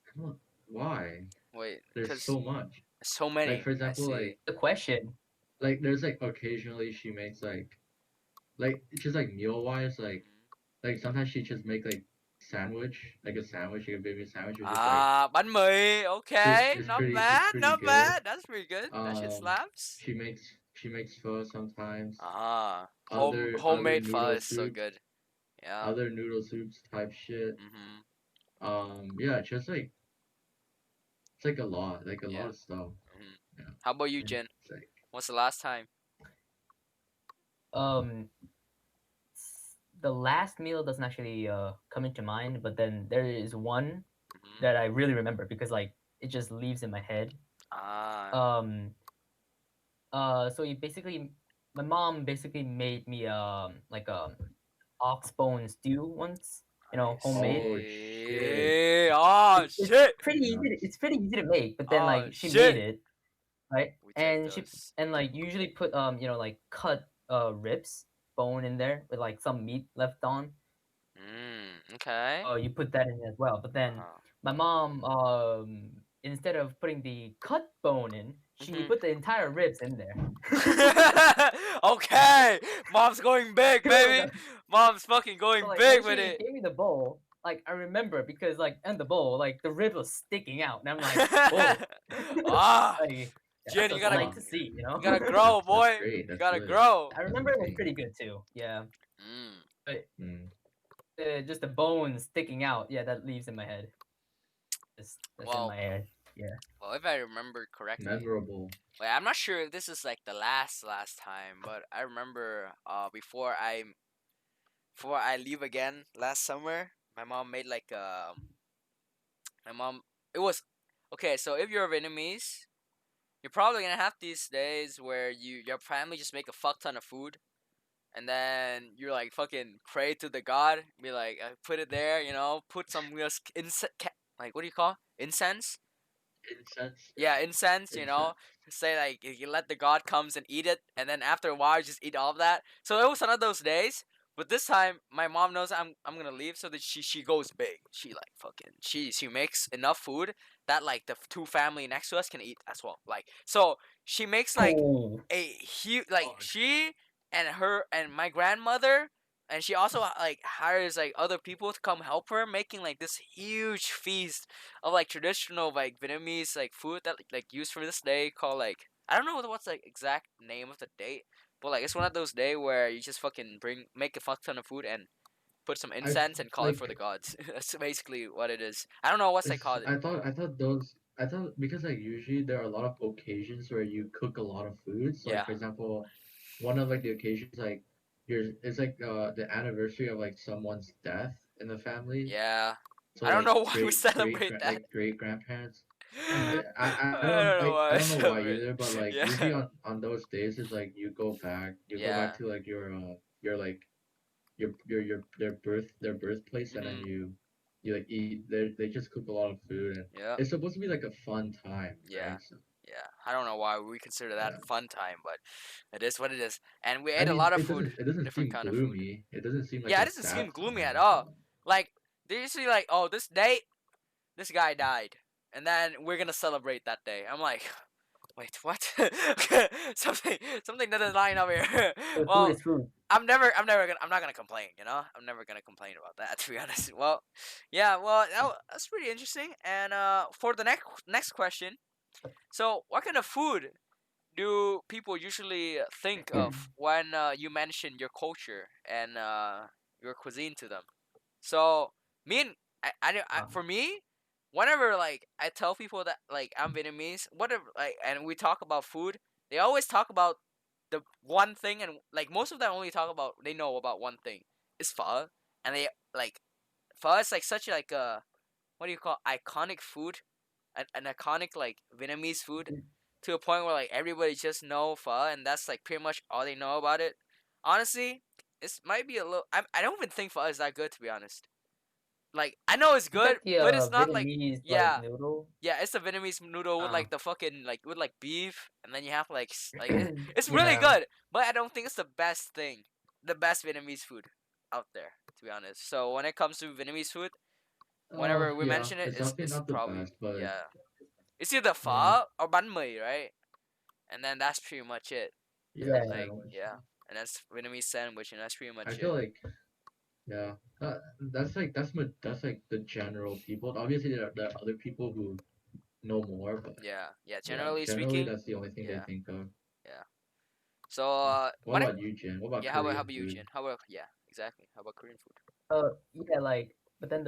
Come on, why?
Wait,
There's
cuz
so much.
so
Like
many.
for
I
example,
see.
The question.
there's like occasionally she makes like it's just like meal wise like sometimes she just make like a sandwich like a baby sandwich which is like
Bánh mì. Okay, not
it's
bad,
pretty
not
good.
bad. That's pretty good. That shit
Um,
slaps.
she makes pho sometimes. Other
Homemade pho
noodle
is so
soups,
good. Yeah.
other noodle soups type shit.
Mhm.
Yeah, just like it's like a lot
Yeah.
of stuff.
Mhm.
Yeah,
How about you,
Mm.
Jin?
it's like
What's the last time?
Um, the last meal doesn't actually come into mind, but then there is one
Mhm.
that I really remember because like it just leaves in my head.
Ah.
Um, so you basically, my mom basically made me like ox bone stew once.
I
Homemade.
oh shit.
see. Oh
It's
shit.
pretty easy.
Nuts.
It's pretty easy to make, but then
Oh
like she made
shit.
it right,
We take
and she
those.
and like usually put like cut ribs bone in there with like some meat left on.
Okay.
You put that in as well. But then
Uh-huh.
my mom, instead of putting the cut bone in, she
Mhm.
put the entire ribs in there.
Okay. Mom's going big, baby.
So
Mom's fucking going
like when
big with
she
it.
gave me the bowl, like I remember because like in the bowl, like the rib was sticking out, and I'm like, oh,
Ah,
like that's
Jen,
a
you gotta
sight
Wow.
to see,
you gotta grow,
That's
boy.
great.
You
That's
gotta
lit.
grow.
I remember it was pretty good too. Yeah,
Mm.
but
Mm.
just the bone sticking out, yeah, that leaves in my head. That's in
Well,
my head. Yeah.
well, if I remember correctly,
Memorable.
wait, I'm not sure if this is like the last time, but I remember before I leave again last summer, my mom made like my mom it was okay. So if you're Vietnamese, you're probably gonna have these days where your family just make a fuck ton of food, and then you're like fucking pray to the god, be like put it there, put some like what do you call incense?
Incense.
Yeah, incense,
Incense.
say like you let the god comes and eat it, and then after a while you just eat all of that. So it was one of those days, but this time my mom knows I'm gonna leave, so that she goes big. She like fucking she makes enough food that like the two family next to us can eat as well. Like so she makes like
Oh.
a huge like
Oh,
she and her and my grandmother, and she also like hires like other people to come help her making like this huge feast of like traditional like Vietnamese like food that like used for this day called like I don't know what's like exact name of the date, but like it's one of those day where you just fucking make a fuck ton of food and put some
I've
incense and call it for
like
the gods. That's basically what it is. I don't know what they call it.
I thought because like usually there are a lot of occasions where you cook a lot of foods. Like
Yeah,
for example, one of like the occasions like it's like the anniversary of like someone's death in the family.
yeah.
So
I don't
like
know why we celebrate that.
great grandparents. Yeah,
I don't know
I
why
don't
it's
know
so
why
weird.
either, but like
Yeah.
usually on those days it's like you go
Yeah.
back to like your like your their birthplace, and then
Mhm.
you like eat they just cook a lot of food, and
Yeah.
it's supposed to be like a fun time,
Yeah.
right? So
Yeah. I don't know why we consider that
yeah,
fun time, but it is what it is. And we
I
ate a
mean
lot of food,
it doesn't
different
seem
kind of food.
gloomy. It doesn't seem like
Yeah, it
a
doesn't seem
sad
gloomy at
time.
all.
So
Like they usually like, oh, this date, this guy died, and then we're gonna celebrate that day. I'm like, wait, what? something, something doesn't line up here.
But food
Well,
is food.
I'm not gonna complain. You know, I'm never gonna complain about that. To be honest. Well, yeah, well, that's pretty interesting. And for the next question, so what kind of food do people usually think of when you mention your culture and your cuisine to them? So me and
Um,
for me, whenever like I tell people that like I'm Vietnamese, whatever, like, and we talk about food, they always talk about the one thing, and like most of them only talk about they know about one thing is pho, and they like pho is like such like a what do you call iconic food, an iconic like Vietnamese food, to a point where like everybody just know pho, and that's like pretty much all they know about it. Honestly, it might be a little. I don't even think pho is that good, to be honest. Like I know it's
it's
good,
like the
but it's not like
Vietnamese like
yeah,
noodle.
yeah. It's a Vietnamese noodle with
Um,
like the fucking like with like beef, and then you have like it's really
yeah.
good, but I don't think it's the best thing, the best Vietnamese food out there, to be honest. So when it comes to Vietnamese food, whenever we
yeah,
mention it,
it's definitely
it's
not the
probably
best, but
yeah. It's either
yeah,
pho or bánh mì, right? And then that's pretty much it.
yeah,
Yeah.
Like
sandwich.
yeah, and that's Vietnamese sandwich, and that's pretty
I
much
feel
it.
like yeah, that's like the general people. Obviously, there are other people who know more, but
Yeah, yeah.
yeah,
Generally
generally
speaking,
that's the only thing they
yeah,
think of.
yeah. So
What about you, Jen? What about
yeah, how
Korean
about you,
food?
Jin? How about yeah, exactly. How about Korean food?
Yeah, like, but then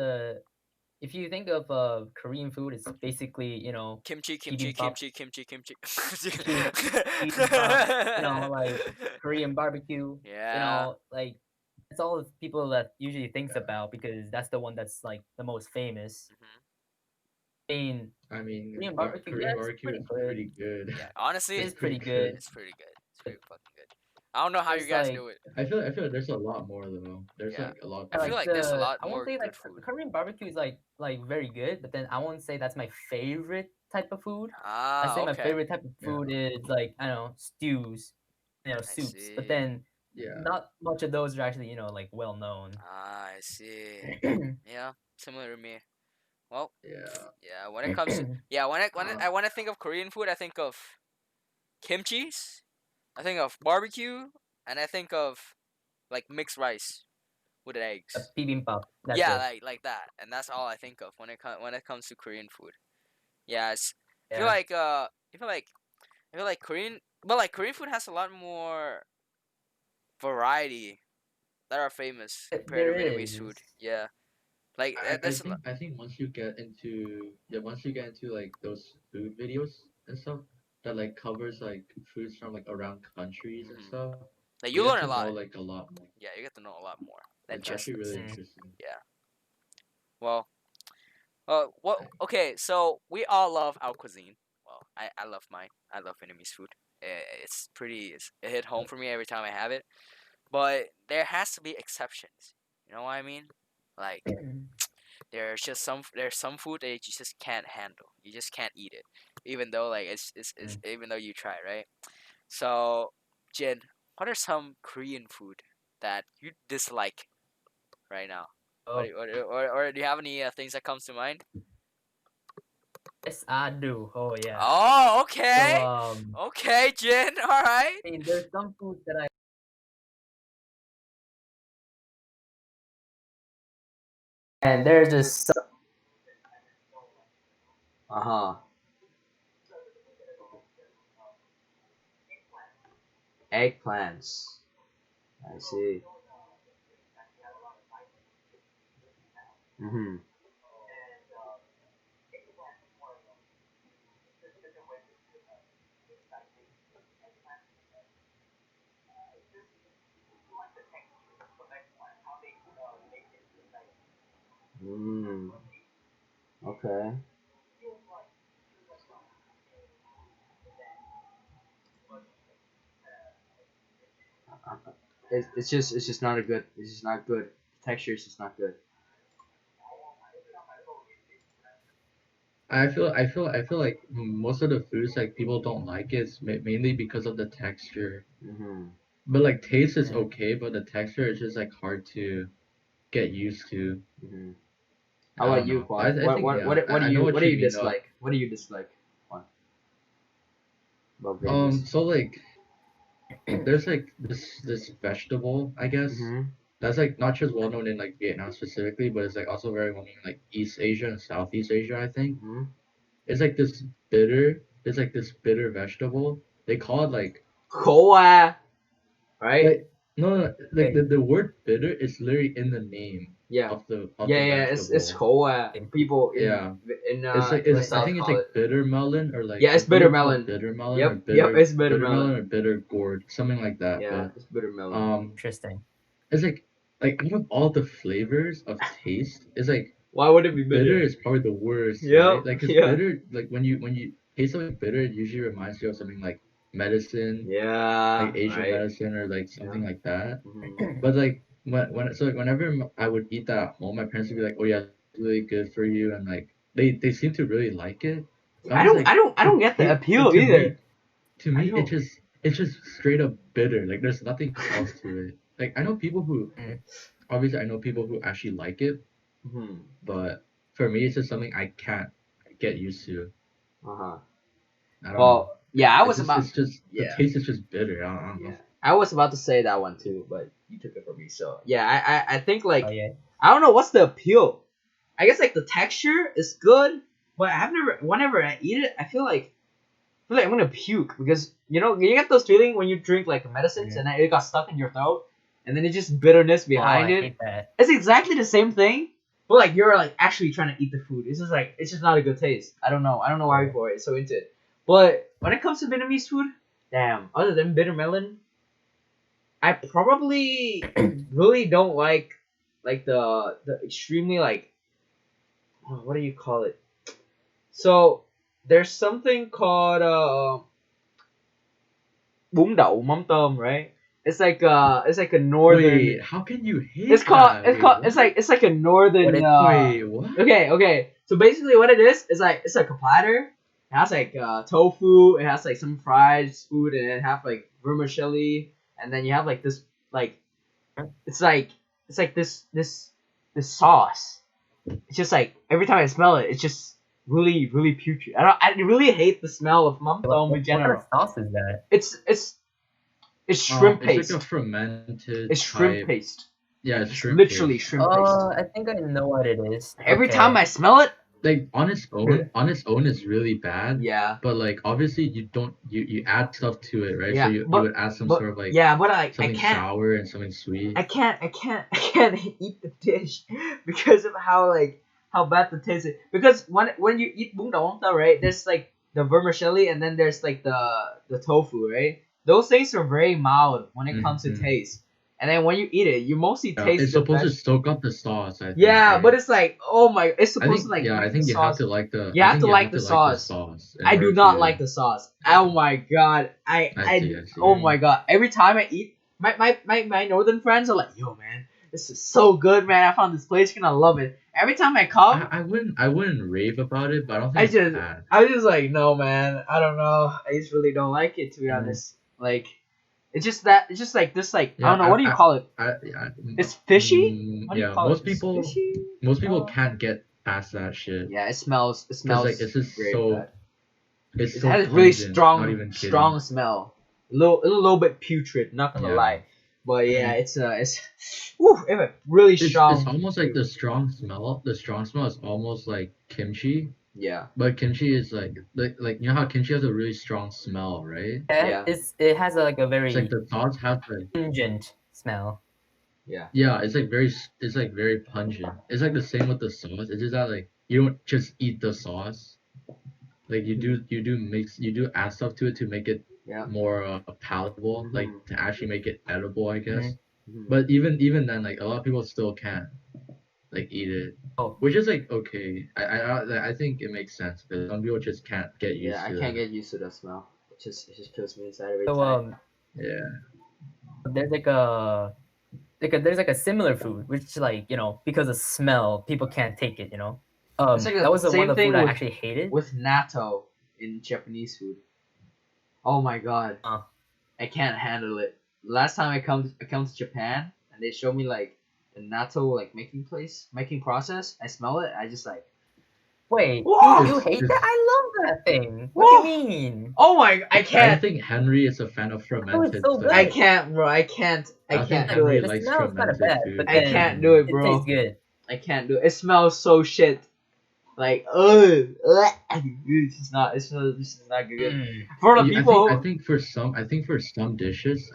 if you think of Korean food, it's basically,
Kimchi, kimchi,
bibimbap,
kimchi, kimchi, kimchi.
kimchi, bibimbap, like Korean barbecue,
Yeah.
like that's all the people that usually thinks about because that's the one that's like the most famous.
Hmm.
I mean,
I mean,
Korean barbecue, yeah,
Korean
it's
barbecue
pretty
is
good.
pretty good.
Yeah. Honestly,
It's
It's pretty
pretty good.
good.
it's pretty good. It's
But
pretty fucking good. I don't know how you
there's
guys
like
do it.
I feel like there's a lot more though. There's
Yeah.
like a lot
I feel
more.
like
like there's a lot
I won't
more
say
good
like
food.
Korean barbecue is like very good, but then I won't say that's my favorite type of food. I
Ah,
say my
okay.
favorite type of
Yeah,
food is like I don't know stews,
I
soups. But
see.
then
yeah,
not much of those are actually like well known.
Ah, I see. Yeah, similar to me. Well,
yeah.
yeah. When it comes to yeah,
Uh,
when I think of Korean food, I think of kimchi's. I think of barbecue, and I think of like mixed rice with eggs.
Bibimbap. That's
Yeah,
it.
like that, and that's all I think of when it comes to Korean food. Yeah, I feel
Yeah.
like I feel like Korean, but like Korean food has a lot more variety that are famous compared to
There
Vietnamese
is.
food. Yeah, like there's a lot.
I think once you get into yeah once you get into like those food videos and stuff that like covers like foods from like around countries and
Hmm.
stuff,
Like
you
you
get
learn
to
a
know
lot.
like a lot more.
Yeah, you get to know a lot more than
It's
just
actually really
this.
Mm.
interesting.
Yeah. Well, what?
I,
Okay, so we all love our cuisine. Well, I love mine. I love Vietnamese food. It's pretty. It hit home for me every time I have it. But there has to be exceptions. You know what I mean? Like there's some food that you just can't handle. You just can't eat it, even though like it's
Mm.
even though you try, right? So, Jin, what are some Korean food that you dislike right now?
Oh,
Or do you have any things that comes to mind?
yes, I do. Oh yeah.
Oh,
So
okay, okay, Jin. All right.
I mean, there's some foods that and there's just
Uh huh. Eggplants. I see. Mhm. Mm. Okay.
it's just not a good. It's just not good. The texture is just not good.
I feel like most of the foods like people don't like is mainly because of the texture.
Mm-hmm.
But like taste is
Mm.
okay, but the texture is just like hard to get used to.
Mm-hmm. How
I
about
don't
you,
know.
Quan?
I think yeah, I know
What
what
do
you
you
mean though.
dislike? What do you dislike, Quan? About Vietnamese.
So like there's like this vegetable, I guess,
Mm-hmm.
that's like not just well known in like Vietnam specifically, but it's like also very well known in like East Asia and Southeast Asia, I think.
Mm-hmm.
It's like this bitter, it's like this bitter vegetable. They call it
Khổ à, right?
like no, like
Okay.
the word bitter is literally in the name
Yeah.
of
Yeah,
the
yeah. It's
vegetable.
khổ à.
Okay.
People
Yeah.
in
It's like
in the
it's
Wait,
I
south
think it's
call
like
it.
bitter melon or like
Yeah,
I
it's
believe
bitter
it's called
melon.
bitter melon or
Yep, it's bitter
bitter
melon.
melon or bitter gourd, something like that.
Yeah,
But
it's bitter melon.
um
interesting.
it's like out of all the flavors of taste, it's like
Why would it be
bitter
bitter?
is probably the worst, right?
Yep.
Like, cause
Yeah.
bitter, like when you taste something bitter, it usually reminds you of something like medicine, like
Yeah.
Asian
Right.
medicine or like
Yeah.
something like that.
Mm-hmm.
But like like whenever I would eat that at home, my parents would be like, "Oh yeah, it's really good for you," and like they seem to really like it. But I'm just like
I
it
don't get the
ta-
appeal
to
either.
me to
I
me
don't.
it's just straight up bitter. Like there's nothing else to it. Like I know people who
Mm.
obviously I know people who actually like it,
Hmm.
but for me it's just something I can't get used to.
Uh huh.
I don't know.
Well, yeah, I was about.
It's just the
Yeah.
taste is just bitter. I don't know.
Yeah. I was about to say that one too, but you took it from me. So yeah, I think
Oh
like
yeah.
I don't know what's the appeal. I guess like the texture is good, but I've never whenever I eat it, I feel like I'm gonna puke because you get those feeling when you drink like medicines
Mm.
and then it got stuck in your throat and then it's just bitterness
Oh,
behind
I
it.
hate that.
It's exactly the same thing, but like you're like actually trying to eat the food. It's just not a good taste. I don't know. I don't know why
Right.
people are so into it. But when it comes to Vietnamese food, damn. Other than bitter melon, I probably really don't like the extremely like what do you call it? So there's something called bún đậu mắm tôm, right? It's like a northern.
Wait, how can you hate that?
It's
Wait,
called
what?
it's like a northern.
What is
Wait, what?
Okay. So basically, what it is like it's like a platter. It has like tofu. It has like some fried food, and it have like vermicelli, and then you have like this like it's like this sauce. It's just like every time I smell it, it's just really putrid. I really hate the smell of mắm tôm in
what kind of
general.
sauce is that?
It's shrimp
It's
paste.
like a fermented
It's shrimp
type.
paste.
Yeah, it's
It's
shrimp
literally
paste.
shrimp paste.
I think I know what it is.
Every
Okay.
time I smell it,
Like on its own is really bad.
yeah,
But like obviously you don't you add stuff to it, right? So
yeah,
you would add some sort of like
but I
something sour and something sweet.
I can't eat the dish because of how bad the taste is. Because when you eat bún đậu mắm tôm, right? There's like the vermicelli and then there's like the tofu, right? Those things are very mild when it comes to
Mhm.
taste. And then when you eat it, you mostly
Yeah,
taste
it's
the
supposed to
veg.
soak up the sauce, I think,
Yeah, but
right?
it's like oh my, it's
I
supposed to
think
like
yeah, I
make the
think you have
sauce.
to like the
You
I
have
think
to
you
like
have
the
to like the
sauce.
sauce in
I do
order
not
to
like the sauce.
yeah.
Oh my god.
I see, I see.
Oh my god. Every time I eat, my northern friends are like, yo man, this is so good, man. I found this place, you're gonna love it. Every time I come,
I wouldn't rave about it, but I don't think it's bad.
I just like, no man, I don't know. I just really don't like it to be
Mm.
honest. Like it's just like this like I
Yeah,
don't know, what do you call it?
yeah,
It's fishy? What do you
yeah.
call it? It's fishy?
Most people
Oh.
can't get past that shit
Yeah, it
because
smells
like it's just
very
so
bad.
it's
It
so
has really
pungent. Not even kidding.
strong smell. A little bit putrid, not gonna
Yeah,
lie. But yeah,
Mm.
it's whew, it has really
it's
strong
almost like
flavor.
the strong smell. The strong smell is almost like kimchi,
Yeah.
but kimchi is like you know how kimchi has a really strong smell, right?
Yeah.
It has like a
It's like
very
the sauce has like
pungent smell.
Yeah.
yeah, it's like very pungent. It's like the same with the sauce. It's just that like you don't just eat the sauce. Like you do mix you do add stuff to it to make it
Yeah.
more palatable, like
Mhm.
to actually make it edible, I guess.
Mm.
Mhm.
But even then, like a lot of people still can't like eat it,
Oh,
which is like okay. I think it makes sense because some people just can't get
Yeah,
used
I
to
can't
it.
get used to the smell. It just kills me inside every
so
time.
Yeah.
there's there's like a similar food which like because of smell people can't take it.
It's like
That
the
was the one
same
of the food
thing
I
with
actually hated.
natto in Japanese food. Oh my god,
Uh,
I can't handle it. Last time I come to Japan and they show me like the natto like making process. I smell it. I just like
Wait,
whoa,
you hate that?
It's
I love that thing. What do you
whoa.
mean?
Oh my, I
I don't
can't.
think Henry is a fan of
Oh, it's
fermented
so
food.
I
good.
can't, bro. I can't.
I
I
don't think
can't do
Like
Henry
it.
the
likes
smell is kind of
fermented
bad,
food.
but
I
then
can't do it,
it tastes
bro.
good.
I can't do it. It smells so shit. Like, ugh, it's just not. This is not good.
Mm.
For the
I think
people
I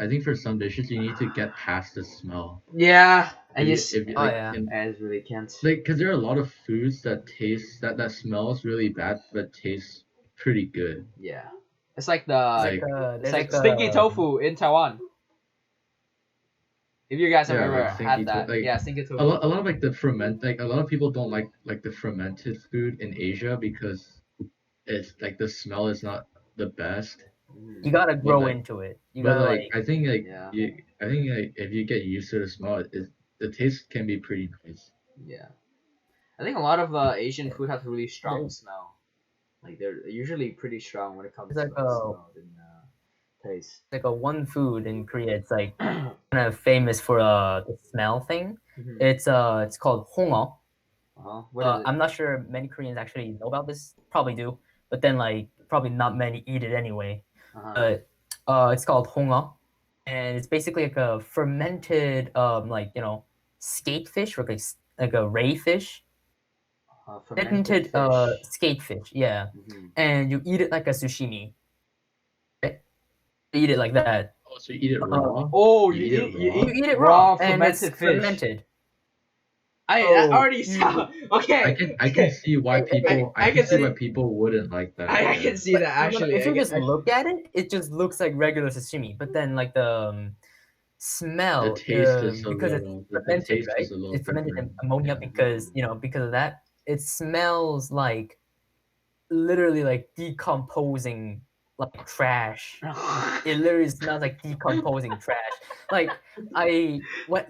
think for some dishes you need to get past the smell.
who, yeah, I
If you
just,
if you
Oh
like
yeah.
in
I just really can't.
like because there are a lot of foods that taste that smells really bad but tastes pretty good.
Yeah, it's like the,
Like
it's
There's
like
like
stinky
a
tofu in Taiwan. If you guys have
yeah,
ever
like
had
stinky to
that,
like
yeah, stinky tofu.
a lot of like the ferment like a lot of people don't like the fermented food in Asia because it's like the smell is not the best.
you
Mm,
gotta
But
grow
like
into it. You
but
gotta
like
like
yeah,
I think like if you get used to the smell, the taste can be pretty nice.
yeah. I think a lot of Asian food has really strong
there's
smell. Like they're usually pretty strong when it comes to
like a
smell and taste.
one food in Korea. It's like kind of famous for the smell thing.
Mhm.
It's called hongo.
What is it?
I'm not sure many Koreans actually know about this. Probably do, but then like probably not many eat it anyway.
Uh-huh.
But it's called hongo, and it's basically like a fermented like skate fish or like a ray fish.
Fermented
Fermented
fish.
skate fish, yeah,
Hmm.
and you eat it like a sushimi. Right? You eat it like that.
Oh, so you eat it
Uh,
raw?
Oh,
You eat it
you
you
raw?
eat
eat it raw,
raw
and it's
fermented fish.
fermented.
I
So
already
you
saw. Okay,
I can see why people
I can see.
wouldn't like that.
I
Yeah.
can see
but
that actually.
if you just look at it, it just looks like regular sashimi. But then like the
The
smell,
taste is a
because it's
little the
fermented,
taste
right?
is a little
It's fermented in
different.
ammonia
Yeah.
because because of that, it smells like literally like decomposing like trash. It literally smells like decomposing trash. Like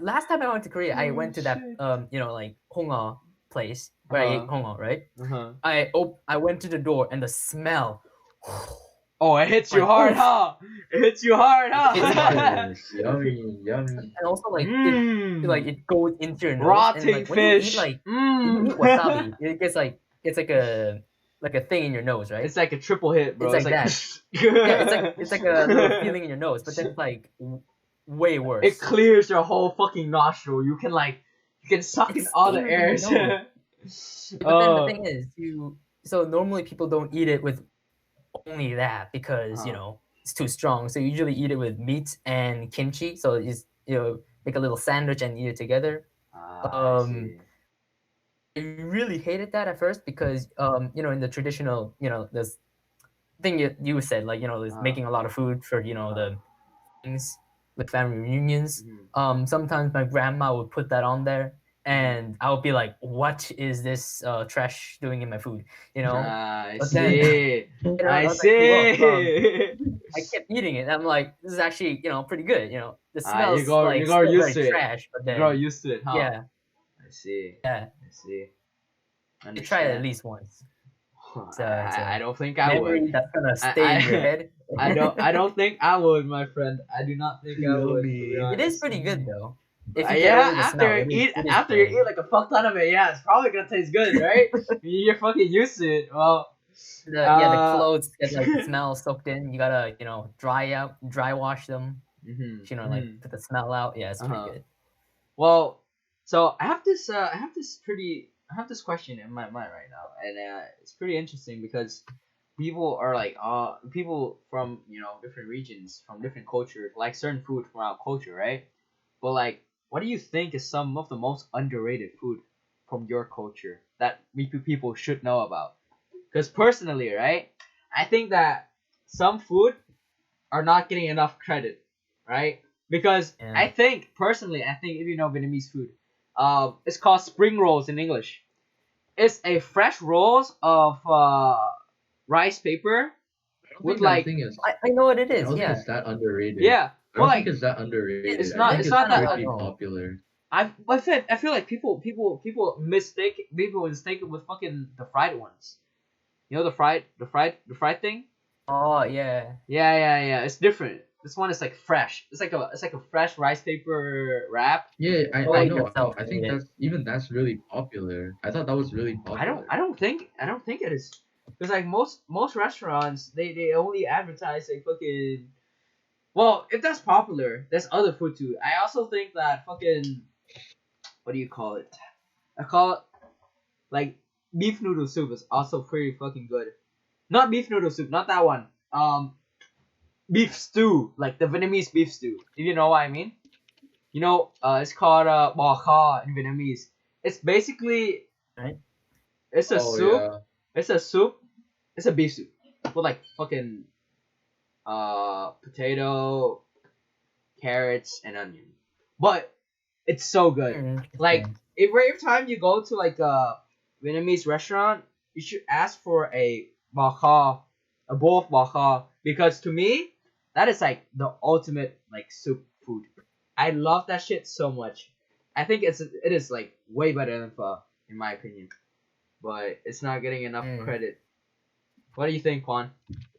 last time I went to Korea, I
Oh
went to that
shit.
like honga place where I ate
Uh-huh.
honga, right?
Uh-huh.
I went to the door and the smell,
Oh, it hits you
like
hard,
oof,
huh? It hits you hard,
it hits hard.
huh?
Yes. Yummy, yummy.
And also
Mmm.
it goes into your nose, and
Rotting
like when you eat
fish. Mmm.
wasabi, it gets like it's like a thing in your nose, right?
It's like a triple hit,
It's
bro. It's
like
like
that. Yeah, it's like a little feeling in your nose, but then it's like way
it
worse.
clears your whole fucking nostril. You can suck in
It's
all the
stings in your
airs.
nose. But then the thing is, so normally people don't eat it with only that because
uh,
it's too strong. So you usually eat it with meat and kimchi. So make a little sandwich and eat it together.
I
Um,
see.
I really hated that at first because in the traditional this thing you said like is
Uh,
making a lot of food for
uh,
the things like family reunions.
mhm.
Sometimes my grandma would put that on there,
Mhm.
and I would be like, "What is this trash doing in my food?" You know.
I
But then
see.
later on,
I
as I grew up,
see.
I kept eating it. And I'm like, "This is actually pretty good." The
You
smells
go
like
you
still
used
very
to it.
trash, but
You grow
then
used to it, huh?
yeah,
I see.
yeah,
I see.
you try it at
Understand.
least once. It's
I
a
don't think I would.
memory that's gonna stay in your
I
head.
I don't think I would, my friend. I do not think I would, to be
Yummy.
It is
honest.
pretty good though. If you get
Yeah,
over the smell, it is
after you
good.
eat like a fuck ton of it, yeah, it's probably gonna taste good, right? You're fucking used to it. Well,
The clothes get like the smell soaked in. You gotta dry wash them.
mhm,
Like
mhm.
put the smell out. Yeah, it's pretty
Uh-huh.
good.
Well, so I have this question in my mind right now, and it's pretty interesting because people are like people from different regions from different cultures like certain food from our culture, right? But like, what do you think is some of the most underrated food from your culture that people should know about? Because personally, right, I think that some food are not getting enough credit, right? Because
Yeah.
I think if you know Vietnamese food, it's called spring rolls in English. It's a fresh rolls of rice paper
I don't
with
think that
like
thing is
I know what it
I
is.
don't think
Yeah.
it's that underrated.
yeah,
I
Well,
don't think
like
it's that underrated.
it's
I
not
think
it's
it's
not that.
pretty
No.
popular.
I feel like people mistake it with fucking the fried ones. You know the fried thing.
Oh yeah.
Yeah. It's different. This one is like fresh. It's like a fresh rice paper wrap.
Yeah,
Oh,
I
like
know.
the
I know. I think
self-made.
that's really popular. I thought that was really popular.
I don't think it is. Because like most restaurants they only advertise like fucking. Well, if that's popular, there's other food too. I also think that fucking what do you call it? I call it like beef noodle soup is also pretty fucking good. Not beef noodle soup, not that one. Beef stew, like the Vietnamese beef stew. If you know what I mean. You know, it's called bò kho in Vietnamese. It's basically
Right?
it's a
Oh
soup.
yeah.
It's a soup. It's a beef soup with like fucking potato, carrots, and onion. But it's so good. Like
Interesting.
if every time you go to like a Vietnamese restaurant, you should ask for a bò kho, a bowl of bò kho, because to me that is like the ultimate like soup food. I love that shit so much. I think it is like way better than pho in my opinion, but it's not getting enough
Mm.
credit. What do you think, Juan?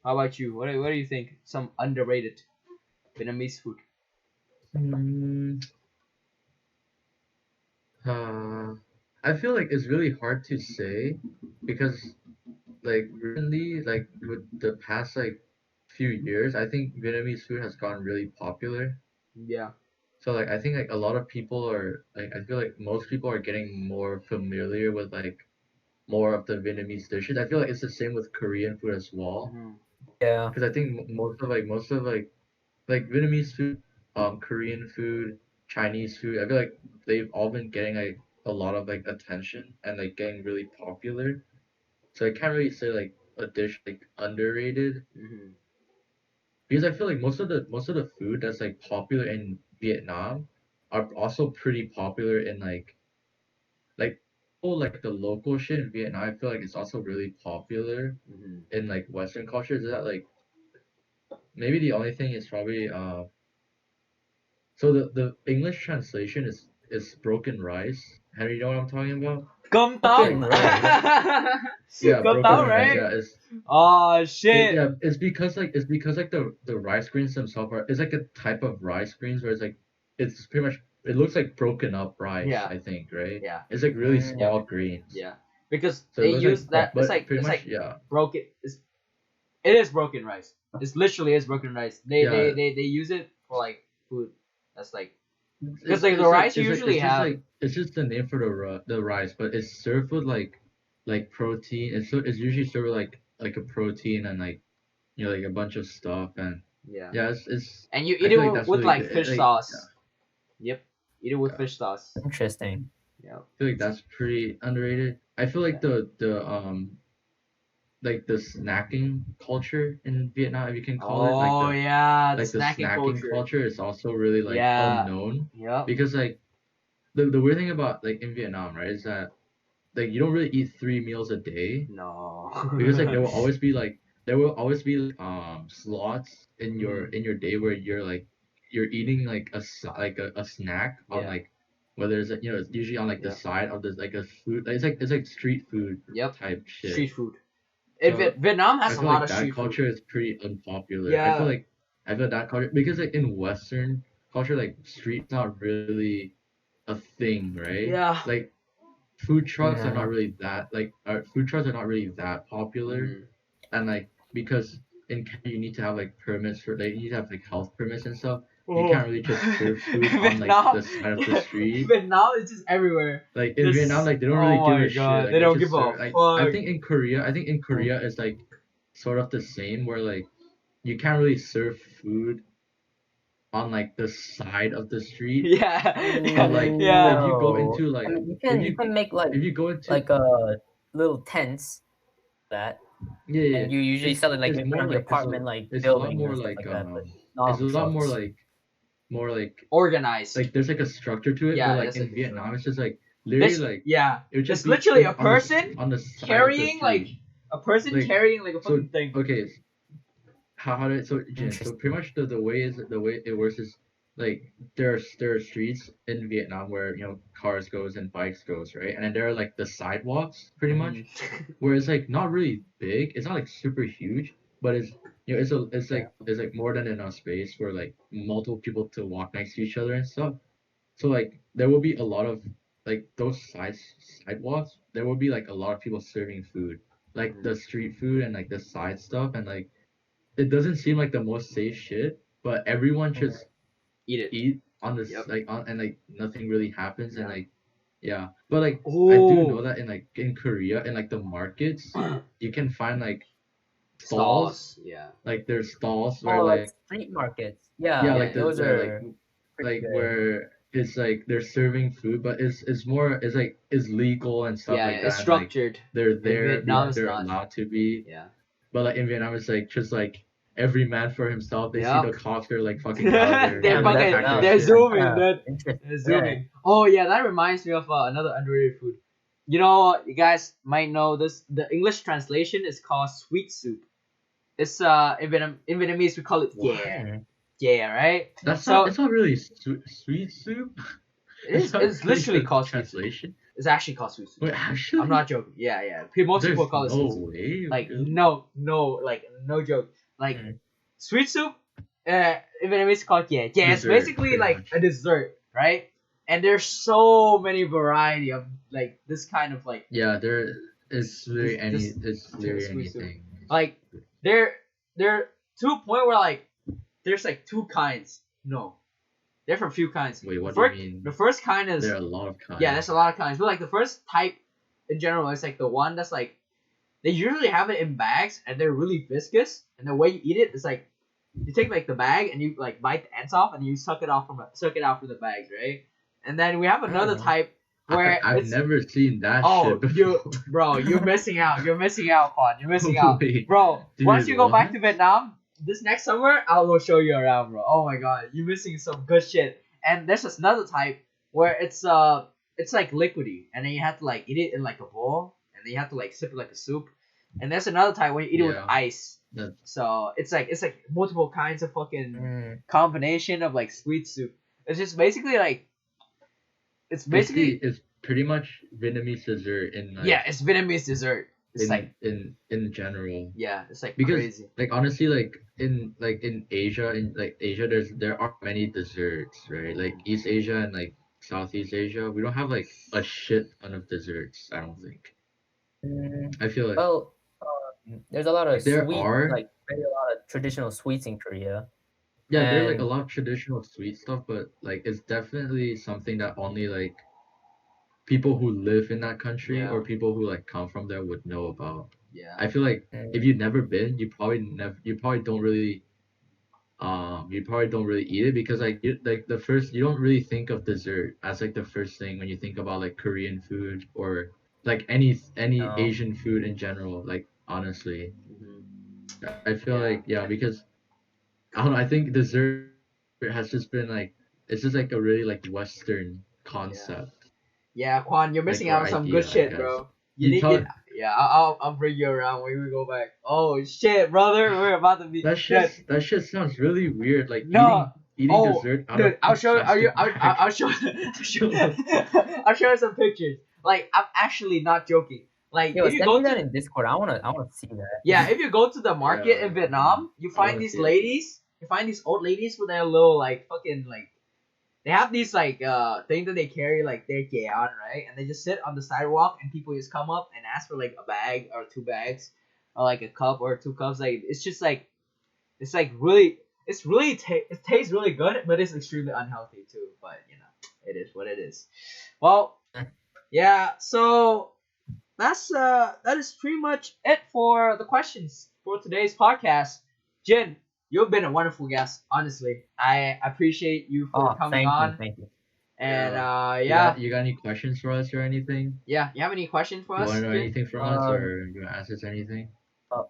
How about you? What do you think? Some underrated Vietnamese food.
Hmm. Uh, I feel like it's really hard to say because like recently, like with the past like few years, I think Vietnamese food has gotten really popular.
Yeah.
So like I think like a lot of people are like I feel like most people are getting more familiar with like more of the Vietnamese dishes. I feel like it's the same with Korean food as well.
Hmm.
Yeah.
Because I think most of like Vietnamese food, Korean food, Chinese food, I feel like they've all been getting like a lot of like attention and like getting really popular. So I can't really say like a dish like underrated
Hmm.
because I feel like most of the food that's like popular in Vietnam are also pretty popular in like oh like the local shit in Vietnam. I feel like it's also really popular
Hmm.
in like Western cultures. Is that like maybe the only thing is probably so the English translation is broken rice. Henry, you know what I'm talking about?
Cơm
It's
tấm.
Broken
like
rice.
yeah,
Cơm
broken
tấm,
rice.
right?
Yeah,
Oh shit.
yeah. It's because like the rice grains themselves are it's like a type of rice grains where it's like it's pretty much it looks like broken up rice.
Yeah.
I think right.
Yeah.
It's like really
Mm.
Yep.
small grains.
Yeah. Because
So it
they
looks like
use that.
but pretty
It's
much
like
yeah
broken. It is broken rice. It's literally is broken rice.
yeah.
They use it for like food. That's like because like the rice you usually have.
It's just the name for the rice, but it's served with like protein. It's usually served with like a protein and like you know like a bunch of stuff and
Yeah.
yeah it's
And you
I
eat it
feel like that's
with
really
like
good.
fish
Like
sauce. Yep. Eat it with
yeah,
fish sauce.
Interesting.
Yeah.
I feel like that's pretty underrated. I feel
Yeah.
like the snacking culture in Vietnam, if you can call it
Oh yeah, the
like the
snacking
snacking
culture.
culture is also really like
Yeah.
unknown
Yep.
because like the weird thing about like in Vietnam right is that like you don't really eat 3 meals a day
No.
because like there will always be like, slots
Mhm.
in your day where you're eating like a snack on
Yeah.
like whether it's you know it's usually on like the
Yeah.
side of this like a food it's like street food
Yep.
type shit
Street food.
so
Vietnam
I
has a
feel
lot
like
of
that
street food.
culture is pretty unpopular.
Yeah.
I feel that culture because like in Western culture, like street's not really a thing, right?
Yeah.
Like food trucks are not
Yeah.
really that like food trucks are not really that popular,
Mhm.
and like because in Canada you need to have like permits for like you need to have like health permits and stuff. You
Oh.
can't really just serve food on like
Vietnam.
the side of the street.
Vietnam is just everywhere.
Like in Vietnam,
Just
like they don't really
oh
give
my
a shit.
god,
Like
they
they
don't
just
give a
serve. Like
fuck.
I think in Korea it's like sort of the same where like you can't really serve food on like the side of the street.
Yeah.
But
Yeah.
like
Mm,
Yeah.
if you go
no.
into
I
like
mean, you can make
if you go into
like little tents that,
yeah, yeah,
and you usually sell it like
it's
in front
more
of your
like
apartment like
it's a lot
buildings
more
and stuff like that, but not
it's
on
a
the
lot
trucks.
more
Organized.
like there's like a structure to it. But
Yeah,
like
that's like
in
a
Vietnam,
structure.
it's just like literally
This
like
yeah.
it would just
There's
be
literally a
on
person
on the side of the
carrying like
street.
a person
Like
carrying like a
so
fucking thing.
okay, how did so Jin, so
Interesting.
pretty much the way it works is like there are streets in Vietnam where cars goes and bikes goes, right, and then there are like the sidewalks pretty much
Mhm.
where it's like not really big, it's not like super huge, but
Yeah.
it's like more than enough space for like multiple people to walk next to each other and stuff. So like there will be a lot of like those sidewalks. There will be like a lot of people serving food, like
Mhm.
the street food and like the side stuff, and like it doesn't seem like the most safe shit, but everyone
Mhm.
just
Eat it.
eat on this
Yep.
like on and like nothing really happens and
Yeah.
like yeah. But like I do know
Oh.
that in Korea in like the markets you can find like stalls,
Stalls. Yeah.
like there's stalls where
Oh, like
like
street markets.
yeah,
Yeah,
Yeah.
like
Yeah.
those
the
are pretty
like
good.
where it's like they're serving food, but it's more it's like it's legal and stuff
Yeah.
like
It's
that, and like
structured.
they're
In
there
Vietnam,
because
it's
they're
not.
allowed to be.
Yeah.
But like in Vietnam, it's like just like every man for himself. They see the
Yep.
cops, they're like fucking out of there,
They're
Damn,
gonna
that's
fucking.
pack their
no.
They're
shit.
That's
zooming.
interesting.
They're
Yeah.
zooming. Oh yeah, that reminds me of another underrated food. You know, you guys might know this. The English translation is called sweet soup. It's in Vietnamese we call it
What?
yeah,
Hmm.
yeah, right.
That's not.
So
It's not really sweet soup.
it
Is
is.
that
It's
really
literally
the
called sweet soup.
translation?
It's actually called sweet soup.
Wait,
I'm not
actually,
joking. Yeah, yeah. Most people
there's
call it sweet
no
soup.
way,
Like
really.
no, no, like no joke. Like
Hmm.
sweet soup, in Vietnamese it's called yeah. Yeah, it's
Dessert,
basically
pretty
like
much.
a dessert, right? And there's so many variety of like this kind of like
Yeah, there
this
is literally
this
it's literally
sweet soup.
anything.
Like they're to a point where like there's like two kinds. No, they're from few kinds.
Wait,
The
what do you
first
mean?
the first kind is
There are a lot of
yeah, there's
kinds.
a lot of kinds. But like the first type in general is like the one that's like they usually have it in bags and they're really viscous. And the way you eat it is like you take like the bag and you like bite the ends off and you suck it out from the bags, right? And then we have another
Oh.
type where
I've
it's
never seen that
oh
shit
you
before.
bro you're missing out Quan, you're missing out
Wait,
bro. Once
dude,
you go back
what?
to Vietnam this next summer, I will show you around, bro. Oh my god, you're missing some good shit. And there's this another type where it's like liquidy and then you have to like eat it in like a bowl and then you have to like sip it like a soup. And there's another type where you eat it with
Yeah,
ice.
that
So it's like multiple kinds of fucking
Mm.
combination of like sweet soup. It's just basically like it's
basically
basically
it's pretty much Vietnamese dessert in
yeah,
like
it's Vietnamese dessert. It's like
in general.
yeah, it's like
Because
crazy.
like honestly like in Asia there are many desserts, right? Like East Asia and like Southeast Asia, we don't have like a shit ton of desserts, I don't think.
Mm.
I feel like
Well, there's a lot of
like there
sweet,
are
like very a lot of traditional sweets in Korea,
yeah, there are like a
and
lot of traditional sweet stuff, but like it's definitely something that only like people who live in that country
Yeah,
or people who like come from there would know about.
yeah,
I feel like if
mm,
you've never been, you probably don't really eat it because like the first you don't really think of dessert as like the first thing when you think about like Korean food or like any
no,
Asian food in general. Like honestly,
hmm
I feel like
yeah,
yeah because I don't know. I think dessert has just been like it's just like a really like Western
yeah.
concept
Yeah, Quan, you're
like
missing
or
out on some good
idea I
shit,
guess.
bro. You
You
need you.
talk
Yeah, I'll bring you around when we go back. Oh shit, brother, we're about to be dead.
that shit sounds really weird. Like
No.
eating
Oh,
dessert out of
dude, I'll show. Are you?
plastic bag.
I'll show. I'll show you some pictures. Like, I'm actually not joking. Like,
yo,
if you
send me
go
that
to
in Discord. I wanna see that.
yeah, if you go to the market in
Yeah,
Vietnam, you
I
find
want to
these
see it.
ladies. You find these old ladies with their little like fucking like they have these like thing that they carry like their on, right? And they just sit on the sidewalk and people just come up and ask for like a bag or two bags or like a cup or two cups. Like it's like really it tastes really good, but it's extremely unhealthy too. But you know, it is what it is. Well, yeah, so that is pretty much it for the questions for today's podcast. Jin, you've been a wonderful guest. Honestly, I appreciate you for
Oh,
coming on.
thank you.
And
Yeah.
yeah,
You got any questions for us or anything?
yeah. You have any questions for
You want
us,
to know
Jin?
anything from us
Um,
or you want to ask us anything?
uh,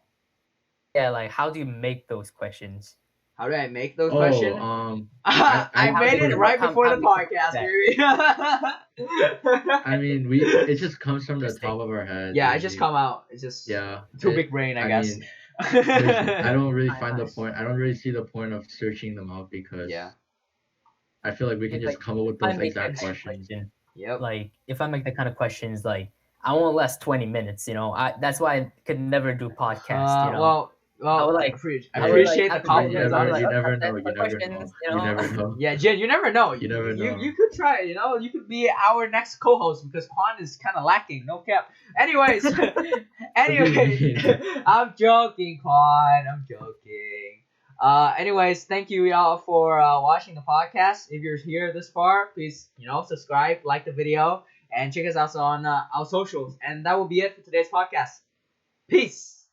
yeah, like how do you make those questions?
How do I make those
Oh,
questions?
I
I
Like how
made
did
it
you,
right
how
before
how
the
do you come up with
podcast,
that?
baby.
I mean it just comes from the
Interesting.
top of our heads
Yeah, it just
usually.
come out. It's just
Yeah.
too big brain, I
I
guess.
mean I don't really find the
Nice.
point. I don't really see the point of searching them out because
Yeah.
I feel like we can
It's
just
like
come up with
if I
those
make that
exact
kind of
questions.
question,
Yep.
like if I make that kind of questions, like I won't last 20 minutes. That's why I could never do podcast.
Well,
I would
well,
like
I
I would
Hey,
like
appreciate the
after 10
compliment,
minutes, I'll be like,
you
oh,
honestly.
never
that's
know.
it for
You
the
never
questions.
know. You never know.
Yeah, Jin, you never know.
You never know.
You could try it, you could be our next co-host because Quan is kind of lacking. No cap. Anyways,
What do you
anyways,
mean?
I'm joking, Quan. I'm joking. Anyways, thank you y'all for watching the podcast. If you're here this far, please subscribe, like the video, and check us out on our socials. And that will be it for today's podcast. Peace.